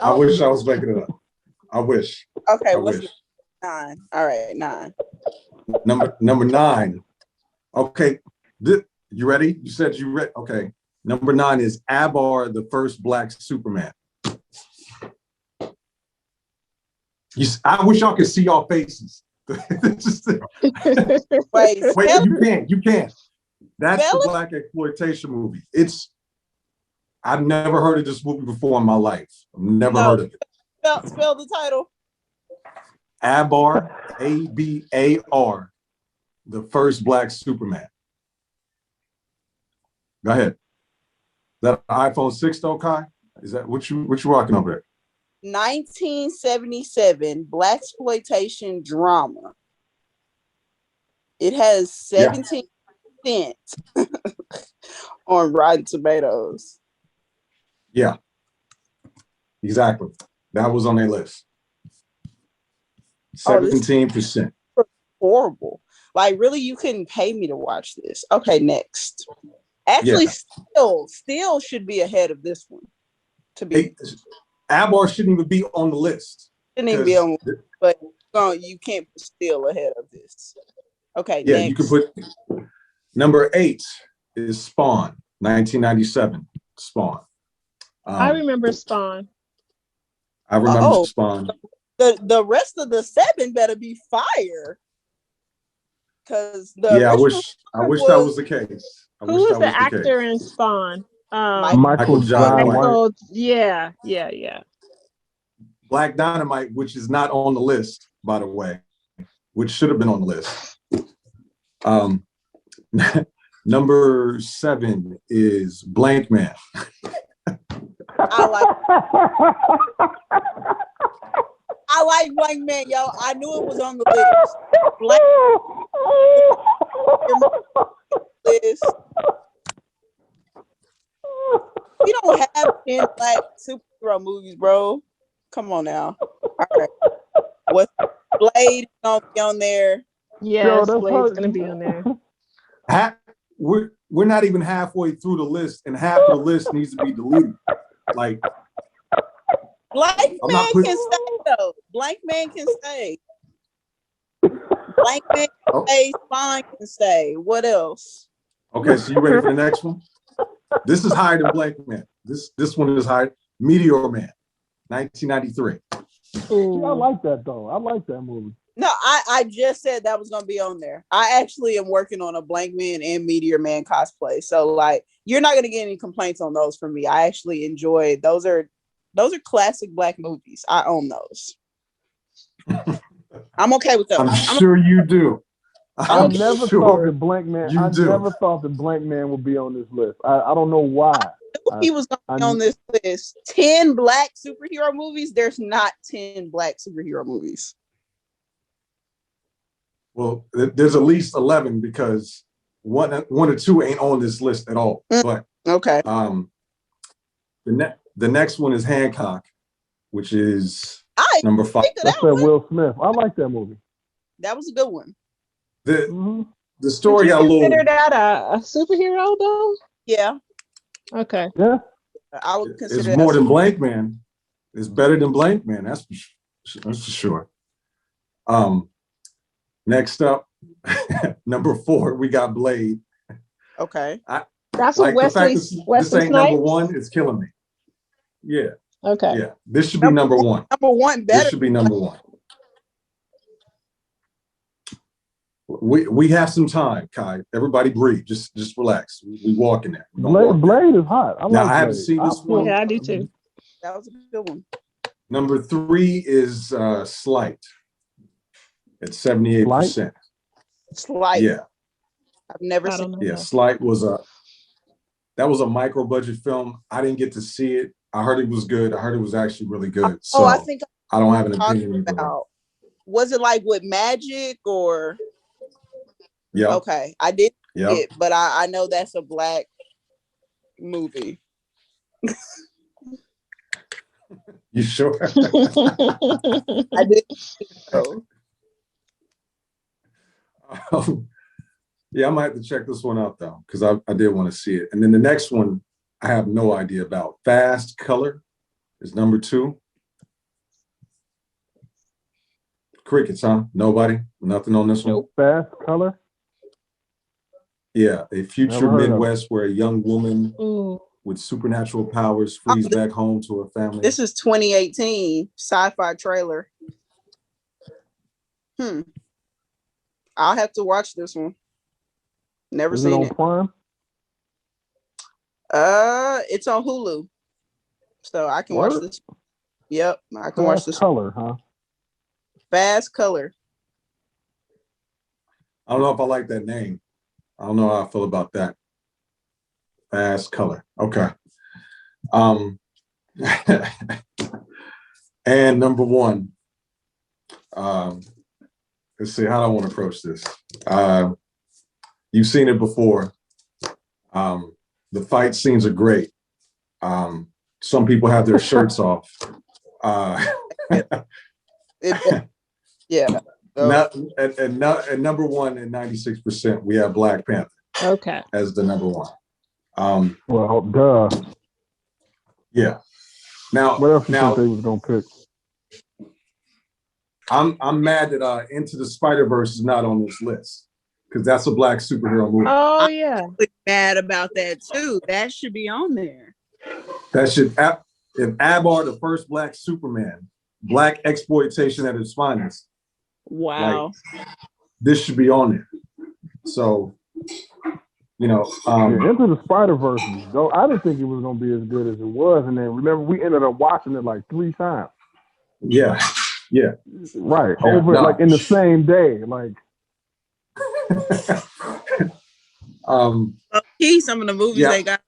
I wish I was making it up. I wish. Okay, what's 9? All right, 9. Number 9. Okay, you ready? You said you read. Okay, number 9 is Abar, the first Black Superman. I wish y'all could see y'all faces. Wait, you can't. That's the Black exploitation movie. I've never heard of this movie before in my life. I've never heard of it. Spell the title. Abar, Abar, the first Black Superman. Go ahead. Is that an iPhone 6 though, Kai? Is that what you rocking over there? 1977 blaxploitation drama. It has 17% on Rotten Tomatoes. Yeah, exactly. That was on their list. 17%. Horrible. Like, really, you couldn't pay me to watch this. Okay, next. Actually, Steel should be ahead of this one. Abar shouldn't even be on the list. Shouldn't even be on, but you can't put Steel ahead of this. Okay, yeah, next. you can put number 8 is Spawn, 1997. Spawn. I remember Spawn. I remember Oh. Spawn. The rest of the 7 better be fire. Because I wish that was the case. Who was the actor in Spawn? Michael Jai White. Yeah. Black Dynamite, which is not on the list, by the way, which should have been on the list. Number 7 is Blank Man. I like Blank Man, yo. I knew it was on the list. List. We don't have 10 black superhero movies, bro. Come on now. All right. What Blade gonna be on there? Yes, Blade's gonna be on there. We're not even halfway through the list, and half of the list needs to be deleted. Like Blank Man can stay though. Blank Man can stay. Blank Man can stay. Spawn can stay. What else? Okay, so you ready for the next one? This is higher than Blank Man. This one is higher. Meteor Man, 1993. Ooh. I like that though. I like that movie. No, I just said that was gonna be on there. I actually am working on a Blank Man and Meteor Man cosplay. So like you're not gonna get any complaints on those from me. I actually enjoy those are classic black movies. I own those. I'm okay with those. I'm sure you do. I never thought that Blank Man would be on this list. I don't know why. He was going to be on this list. 10 black superhero movies. There's not 10 black superhero movies. Well, there's at least 11 because one or two ain't on this list at all. But okay. The next one is Hancock, which is number 5. That's that Will Smith. I like that movie. That was a good one. The story got a little. Consider that a superhero though? Yeah. Okay. Yeah. I would consider it's more than Blank Man. It's better than Blank Man. That's for sure. Next up, number 4, we got Blade. Okay. That's what Wesley this Snipes. ain't number 1. It's killing me. Yeah. Okay. Yeah. This should be number 1. Number 1 better. This should be number 1. We have some time, Kai. Everybody breathe. Just relax. We walking there. Blade is hot. I haven't seen this one. Yeah, I do too. That was a good one. Number 3 is Slight at 78%. Slight. Yeah. I've never seen it. Yeah, Slight was a micro budget film. I didn't get to see it. I heard it was good. I heard it was actually really good. So I think I don't have an opinion about. Was it like with magic or? Yeah. Okay, I did it, but I know that's a black movie. You sure? I did. Yeah, I might have to check this one out though, because I did want to see it. And then the next one, I have no idea about. Fast Color is number 2. Crickets, huh? Nobody? Nothing on this one? Fast Color? Yeah, a future Midwest where a young woman with supernatural powers flees back home to her family. This is 2018 sci-fi trailer. I'll have to watch this one. Never seen it. On Prime? It's on Hulu, so I can watch this. Yep, I can watch this. Color, huh? Fast Color. I don't know if I like that name. I don't know how I feel about that. Fast Color. Okay. And number 1. Let's see, how do I want to approach this? You've seen it before. The fight scenes are great. Some people have their shirts off. Yeah. And number 1 at 96%, we have Black Panther. Okay. As the number 1. Well, duh. Yeah. Now, what else you think they was gonna pick? I'm mad that Into the Spider-Verse is not on this list because that's a black superhero movie. Oh yeah. I'm mad about that too. That should be on there. That should, if Abar, the first black Superman, black exploitation at its finest. Wow. Like, this should be on there. So, you know, Into the Spider-Verse, though, I didn't think it was going to be as good as it was. And then remember, we ended up watching it like 3 times. Yeah. Right. Yeah, Over like in the same day. Like, Some of the movies they got,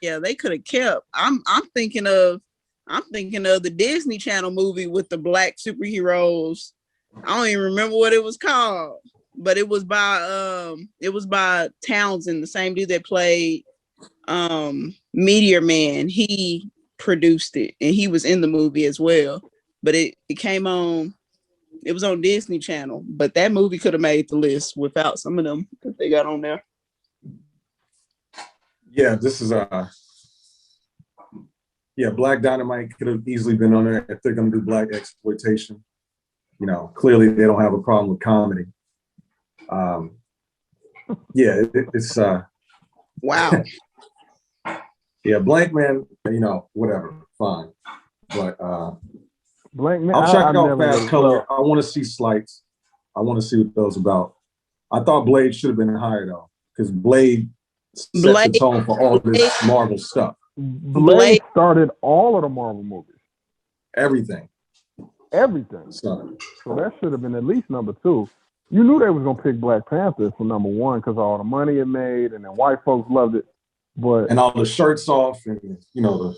they could have kept. I'm thinking of the Disney Channel movie with the black superheroes. I don't even remember what it was called, but it was by Townsend, the same dude that played Meteor Man. He produced it and he was in the movie as well. But it came on. It was on Disney Channel, but that movie could have made the list without some of them that they got on there. Yeah, this is Black Dynamite could have easily been on there if they're going to do black exploitation. You know, clearly they don't have a problem with comedy. It's wow. Yeah, Blank Man, you know, whatever, fine. But Blank Man, I'll check out Fast Color. I want to see Slights. I want to see what those about. I thought Blade should have been higher though, because Blade set the tone for all this Marvel stuff. Blade started all of the Marvel movies. Everything. So that should have been at least number 2. You knew they was gonna pick Black Panther for number 1 because of all the money it made, and then white folks loved it. But and all the shirts off, and you know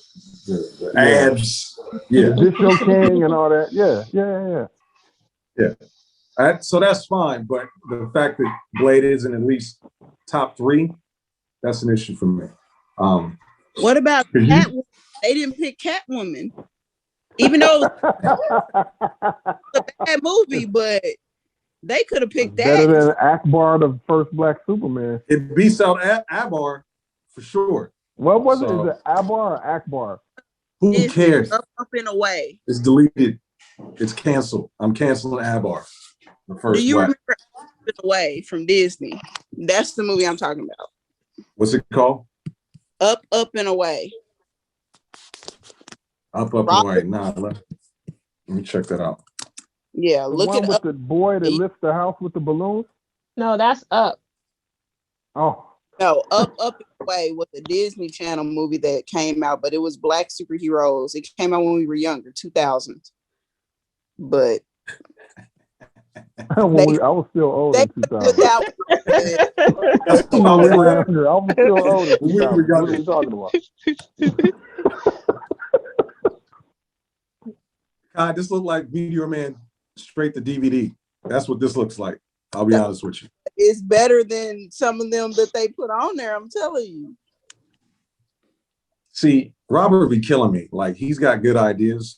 the abs, the Disco King and all that. Yeah. So that's fine, but the fact that Blade isn't at least top 3, that's an issue for me. What about Catwoman? They didn't pick Catwoman, even though it was a bad movie, but they could have picked that. Better than Akbar, the first black Superman. It beats out Abar for sure. What was it? Is it Abar or Akbar? Who cares? Up and away. It's deleted. It's canceled. I'm canceling Abar. The first. Do you remember Up and Away from Disney? That's the movie I'm talking about. What's it called? Up and Away. Up and Away. Nah, let me check that out. Yeah, the look one at with Up. the boy that lifts the house with the balloons. No, that's Up. Oh. No, Up and Away was a Disney Channel movie that came out, but it was black superheroes. It came out when we were younger, 2000s. But I was still old in 2000. I was still old in 2000. What are you talking about? God, this looks like Meteor Man straight to DVD. That's what this looks like. I'll be honest with you. It's better than some of them that they put on there, I'm telling you. See, Robert be killing me. Like, he's got good ideas,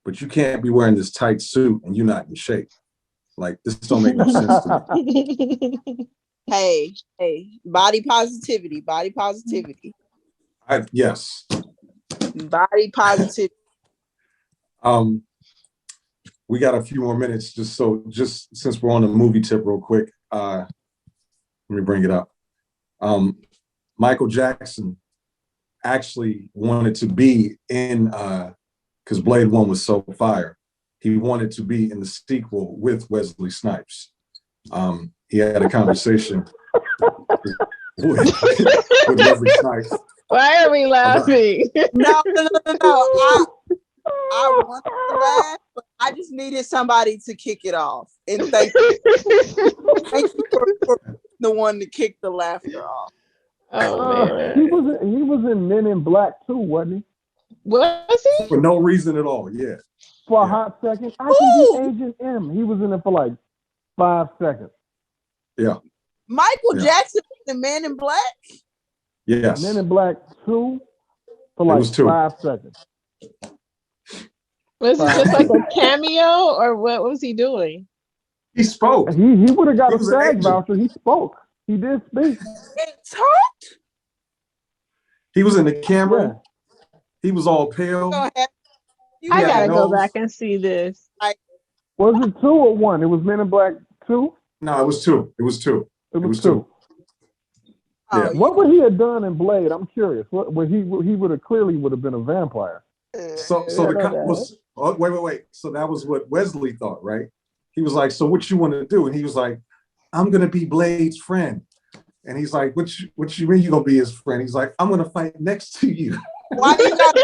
but you can't be wearing this tight suit and you're not in shape. Like, this don't make no sense to me. Hey, body positivity. Yes. Body positivity. We got a few more minutes, just since we're on the movie tip real quick. Let me bring it up. Michael Jackson actually wanted to be in, because Blade 1 was so fire. He wanted to be in the sequel with Wesley Snipes. He had a conversation with Wesley Snipes. Why are we laughing? No. I wanted to laugh, but I just needed somebody to kick it off. And thank you. Thank you for the one to kick the laughter off. Oh man. He was in Men in Black too, wasn't he? Was he? For no reason at all, yeah. For a hot second. I can be Agent M. He was in it for like 5 seconds. Yeah. Michael Jackson was in Men in Black? Yes. Men in Black 2 for like 5 seconds. Was it just like a cameo, or what was he doing? He spoke. He would have got a SAG voucher. He spoke. He did speak. He talked? He was in the camera. Yeah. He was all pale. I gotta go back and see this. Was it 2 or 1? It was Men in Black 2? No, it was 2. It was 2. It was 2. Yeah. What would he have done in Blade? I'm curious. What would he would have clearly would have been a vampire. So was wait. So that was what Wesley thought, right? He was like, so what you want to do? And he was like, I'm gonna be Blade's friend. And he's like, what you mean you gonna be his friend? He's like, I'm gonna fight next to you. Why you got?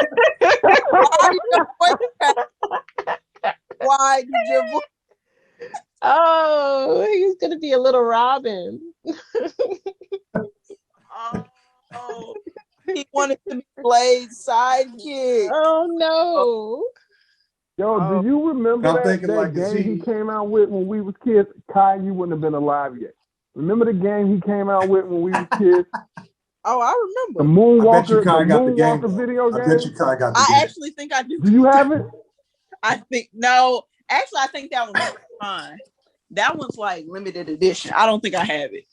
Why did your voice? Oh, he's gonna be a little Robin. Oh, he wanted to be Blade's sidekick. Oh no. Yo, do you remember that like, game he came out with when we was kids? Kai, you wouldn't have been alive yet. Remember the game he came out with when we was kids? Oh, I The remember. Moonwalker video game. I bet you Kai got the game. I actually think I do. Do you have it? I think no. Actually, I think that one's fine. That one's like limited edition. I don't think I have it.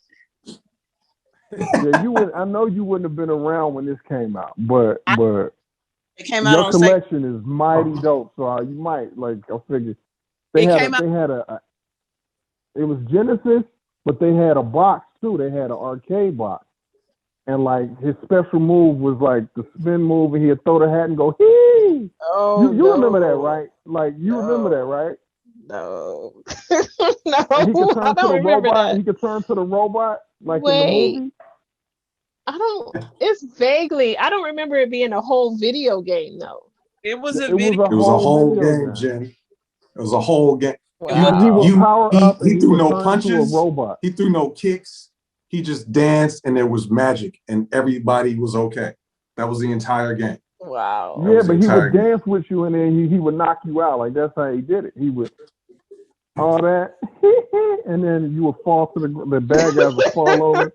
Yeah, you would. I know you wouldn't have been around when this came out, but It came out your on collection is mighty dope. So you might like. I figured they had it was Genesis, but they had a box too. They had an arcade box, and like his special move was like the spin move, and he'd throw the hat and go hee. Oh, you remember that, right? Like you remember that, right? No. No, He could turn I to don't the remember robot. that. He could turn to the robot like Wait. in the movie. I don't. It's vaguely. I don't remember it being a whole video game though. It was a It was video. It was a whole video game, Jenny. It was a whole game. Wow. He would power up. He and threw would no turn into punches. a robot. He threw no kicks. He just danced, and there was magic, and everybody was okay. That was the entire game. Wow. Yeah, but he would dance with you, and then he would knock you out. Like that's how he did it. He would all that, and then you would fall to the bad guys would fall over,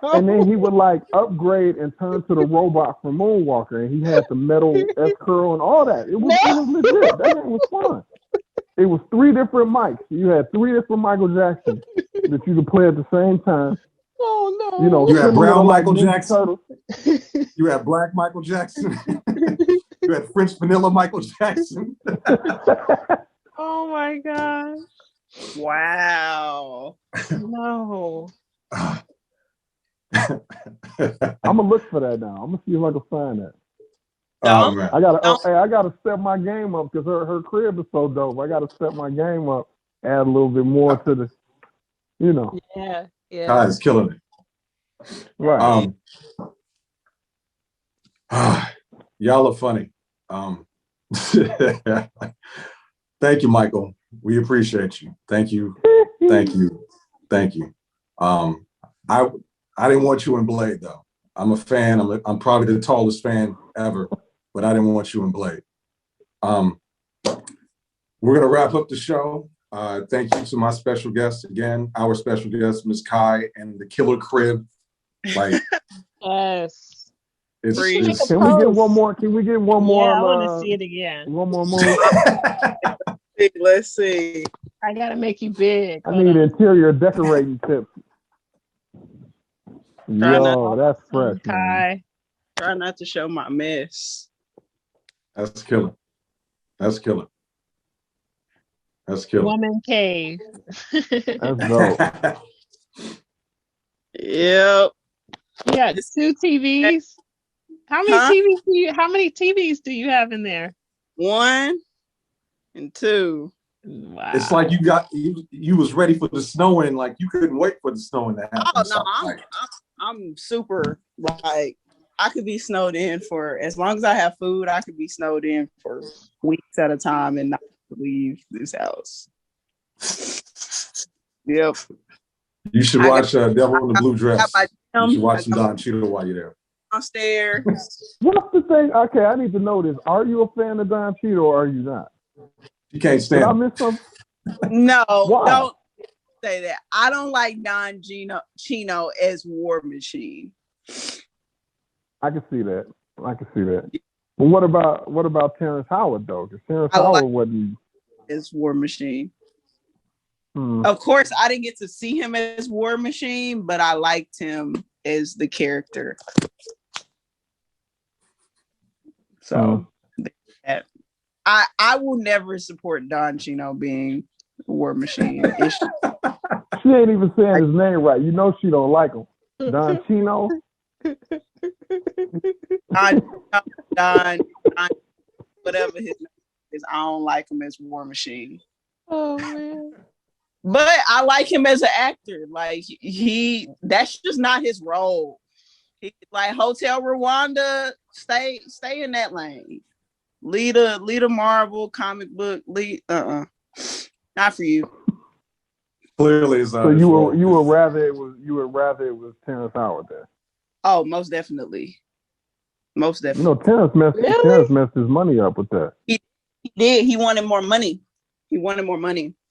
No. and then he would like upgrade and turn to the robot from Moonwalker, and he had the metal S curl and all that. It was legit. That game was fun. It was 3 different mics. You had 3 different Michael Jacksons that you could play at the same time. Oh no. You know, You had brown like Michael Ninja Jackson. Turtles. You had black Michael Jackson. You had French vanilla Michael Jackson. Oh my gosh. Wow. No. I'm gonna look for that now. I'm gonna see if I can find that. Oh man. I gotta step my game up because her crib is so dope. I gotta step my game up, add a little bit more to the, you know. Yeah. Yeah. God is killing it. Right. Y'all are funny. Thank you, Michael. We appreciate you. Thank you. Thank you. Thank you. I didn't want you in Blade though. I'm a fan. I'm probably the tallest fan ever, but I didn't want you in Blade. We're gonna wrap up the show. Thank you to my special guest again, our special guest, Ms. Kai, and the Killer Crib. Like, Yes. it's Can we get one more? Can we get one more? Yeah, I want to see it again. One more move. Let's see. I gotta make you big. I need interior decorating tips. Try Yo, that's fresh. Man. Kai. Try not to show my mess. That's killer. That's killer. That's killer. Woman cave. That's dope. Yep. Yeah, 2 TVs. How many TVs do you have in there? 1 and 2. Wow. It's like you was ready for the snowing, like you couldn't wait for the snowing to happen. Oh no, I'm super like I could be snowed in for as long as I have food. I could be snowed in for weeks at a time and not leave this house. Yep. You should watch Devil in the Blue Dress. You should watch I some Don Cheadle while you're there. Downstairs. What's the thing? Okay, I need to know this. Are you a fan of Don Cheadle or are you not? You can't Did I stand miss something? No, Why? don't say that. I don't like Don Chino as War Machine. I can see that. But what about Terrence Howard though? Because Terrence Howard wasn't as War Machine. Of course, I didn't get to see him as War Machine, but I liked him as the character. So I will never support Don Chino being War Machine. She ain't even saying his name right. You know she don't like him. Don Chino. Don, whatever his name is, I don't like him as War Machine. Oh man. But I like him as an actor. Like that's just not his role. He, like Hotel Rwanda, stay in that lane. Lead a Marvel comic book. Not for you. Clearly, it's not. So you would rather it was Terrence Howard there. Oh, most definitely. Most You definitely. know, Terrence messed his money up with that. He did. He wanted more money.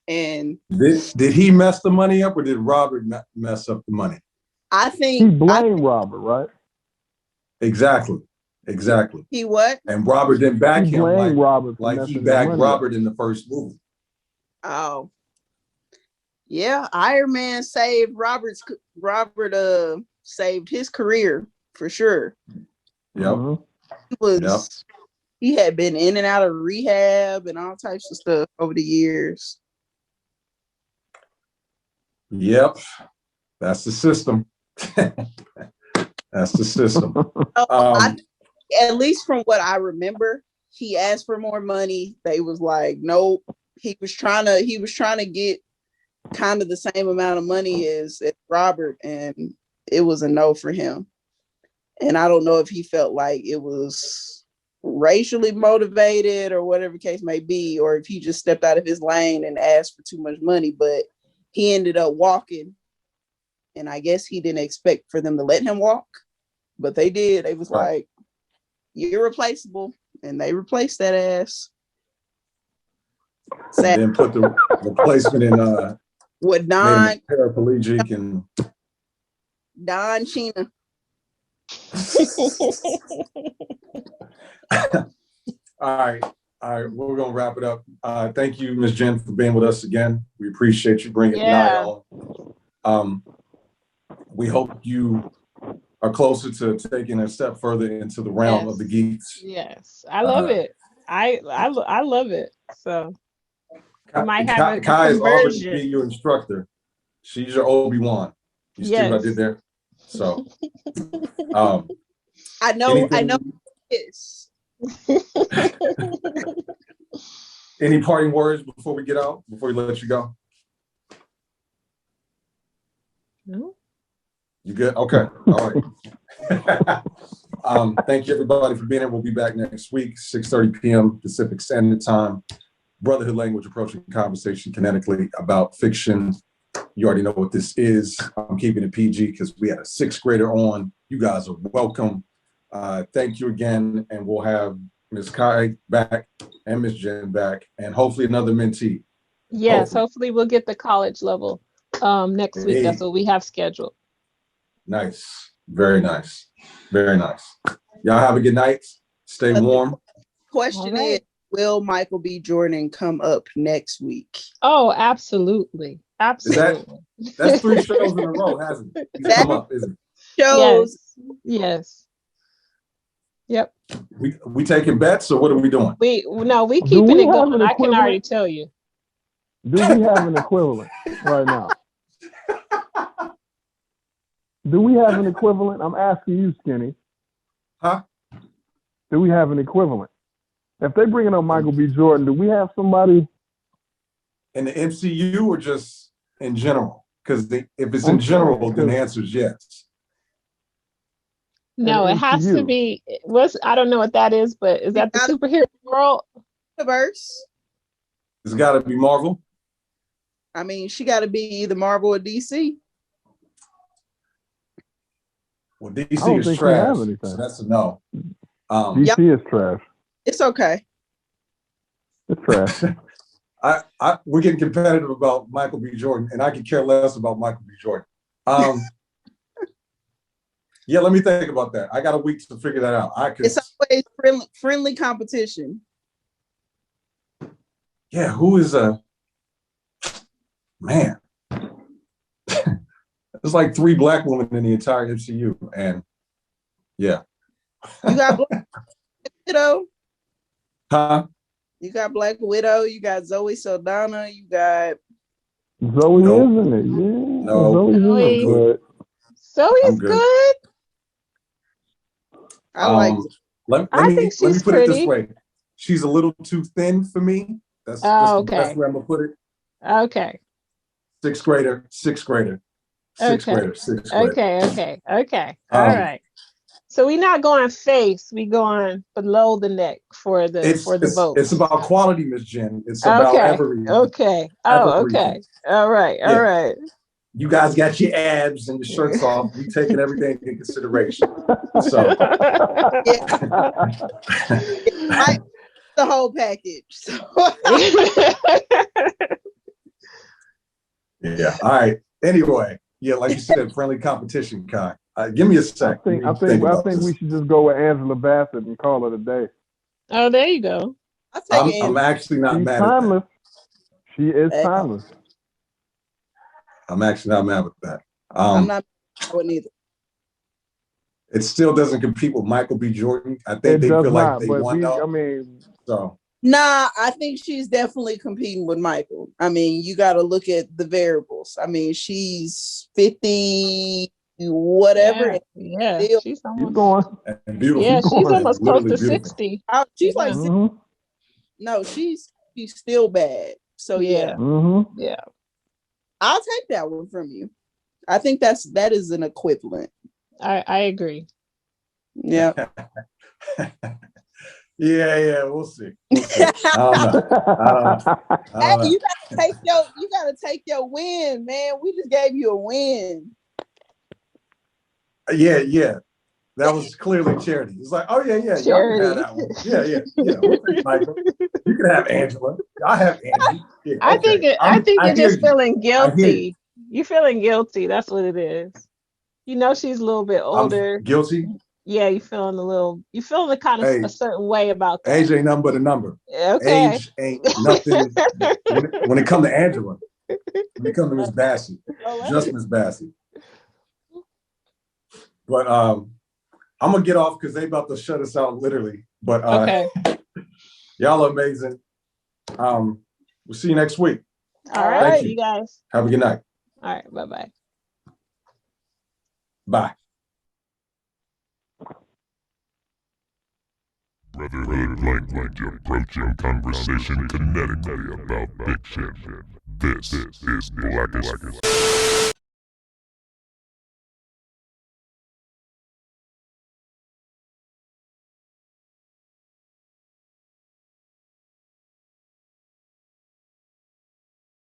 And did he mess the money up, or did Robert mess up the money? I think he blamed Robert, right? Exactly. He what? And Robert didn't back him like he backed Robert in the first movie. Oh, yeah. Iron Man saved Robert saved his career for sure. Yep. He had been in and out of rehab and all types of stuff over the years. Yep. That's the system. That's the system. At least from what I remember, he asked for more money. They was like, nope. He was trying to get kind of the same amount of money as Robert, and it was a no for him. And I don't know if he felt like it was racially motivated or whatever case may be, or if he just stepped out of his lane and asked for too much money, but he ended up walking. And I guess he didn't expect for them to let him walk, but they did. They was like, you're replaceable. And they replaced that ass. And then put the replacement in with Don paraplegic and Don Chino. All right, we're gonna wrap it up. Thank you, Ms. Jen, for being with us again. We appreciate you bringing Nye on. We hope you are closer to taking a step further into the realm of the geeks. Yes, I love it. I love it. So I might have Kai is already being your instructor. She's your Obi-Wan. You see what I did there? So I know this. Any parting words before we get out, before we let you go? No. You good? Okay. All right. Thank you, everybody, for being here. We'll be back next week, 6:30 p.m. Pacific Standard Time. Brotherhood Language, approaching conversation kinetically about fiction. You already know what this is. I'm keeping it PG because we had a 6th grader on. You guys are welcome. Thank you again, and we'll have Ms. Kai back and Ms. Jen back, and hopefully another mentee. Yes, hopefully we'll get the college level next week. That's what we have scheduled. Nice. Very nice. Very nice. Y'all have a good night. Stay warm. Question is, will Michael B. Jordan come up next week? Oh, absolutely. Absolutely. That's 3 shows in a row, hasn't it? He's come up, isn't it? Shows. Yes. Yep. We taking bets, or what are we doing? We keeping it going. I can already tell you. Do we have an equivalent right now? Do we have an equivalent? I'm asking you, Skinny. Huh? Do we have an equivalent? If they're bringing up Michael B. Jordan, do we have somebody in the MCU or just in general? Because if it's in general, then the answer is yes. No, it has to be. I don't know what that is, but is that the superhero world? Universe. It's got to be Marvel. I mean, she got to be either Marvel or DC. Well, DC is trash, so that's a no. DC is trash. It's okay. It's trash. We're getting competitive about Michael B. Jordan, and I could care less about Michael B. Jordan. Yeah, let me think about that. I got a week to figure that out. It's always friendly competition. Yeah, who is man? There's like 3 black women in the entire MCU, and yeah. You got Black Widow? Huh? You got Black Widow, you got Zoe Saldana, you got Zoe, isn't it? Yeah. No. Zoe's good. good. I like. Let I me think let me she's put it this pretty. way. She's a little too thin for me. That's Oh, the best okay. way I'm gonna put it. Okay. Sixth grader, sixth grader, sixth Okay. grader, sixth grader. Okay. All right. So we're not going face. We going below the neck for the vote. It's about quality, Miss Jen. It's about everything. Okay. Oh, okay. All right. All right. You guys got your abs and your shirts off. We taking everything in consideration. So the whole package. So. Yeah. All right. Anyway, like you said, friendly competition, Kai. Give me a sec. I think we should just go with Angela Bassett and call it a day. Oh, there you go. I'm actually not mad timeless. at that. She is timeless. I'm actually not mad with that. I'm not with neither. It still doesn't compete with Michael B. Jordan. I think they feel like they won. Nah, I think she's definitely competing with Michael. I mean, you got to look at the variables. I mean, she's 50, whatever. Yeah, she's almost going. And beautiful. Yeah, she's almost close to beautiful. 60. She's like, no, she's still bad. So yeah, yeah. I'll take that one from you. I think that is an equivalent. I agree. Yeah. Yeah, we'll see. I don't know. Hey, you gotta take your win, man. We just gave you a win. Yeah. That was clearly charity. It's like, oh yeah, y'all can have that one. Yeah. We'll take Michael. You can have Angela. I have Angie. Yeah, I think you're just feeling guilty. You're feeling guilty. That's what it is. You know she's a little bit older. I'm guilty. Yeah, you're feeling the kind of a certain way about that. Age ain't nothing but a number. Okay. Age ain't nothing. when it comes to Angela, when it comes to Miss Bassett, just Miss Bassett. But I'm gonna get off because they about to shut us out literally. But okay. Y'all are amazing. We'll see you next week. All right, you guys. Have a good night. All right, bye-bye. Bye. Brotherhood language approaching conversation kinetically about fiction. This is Blackest.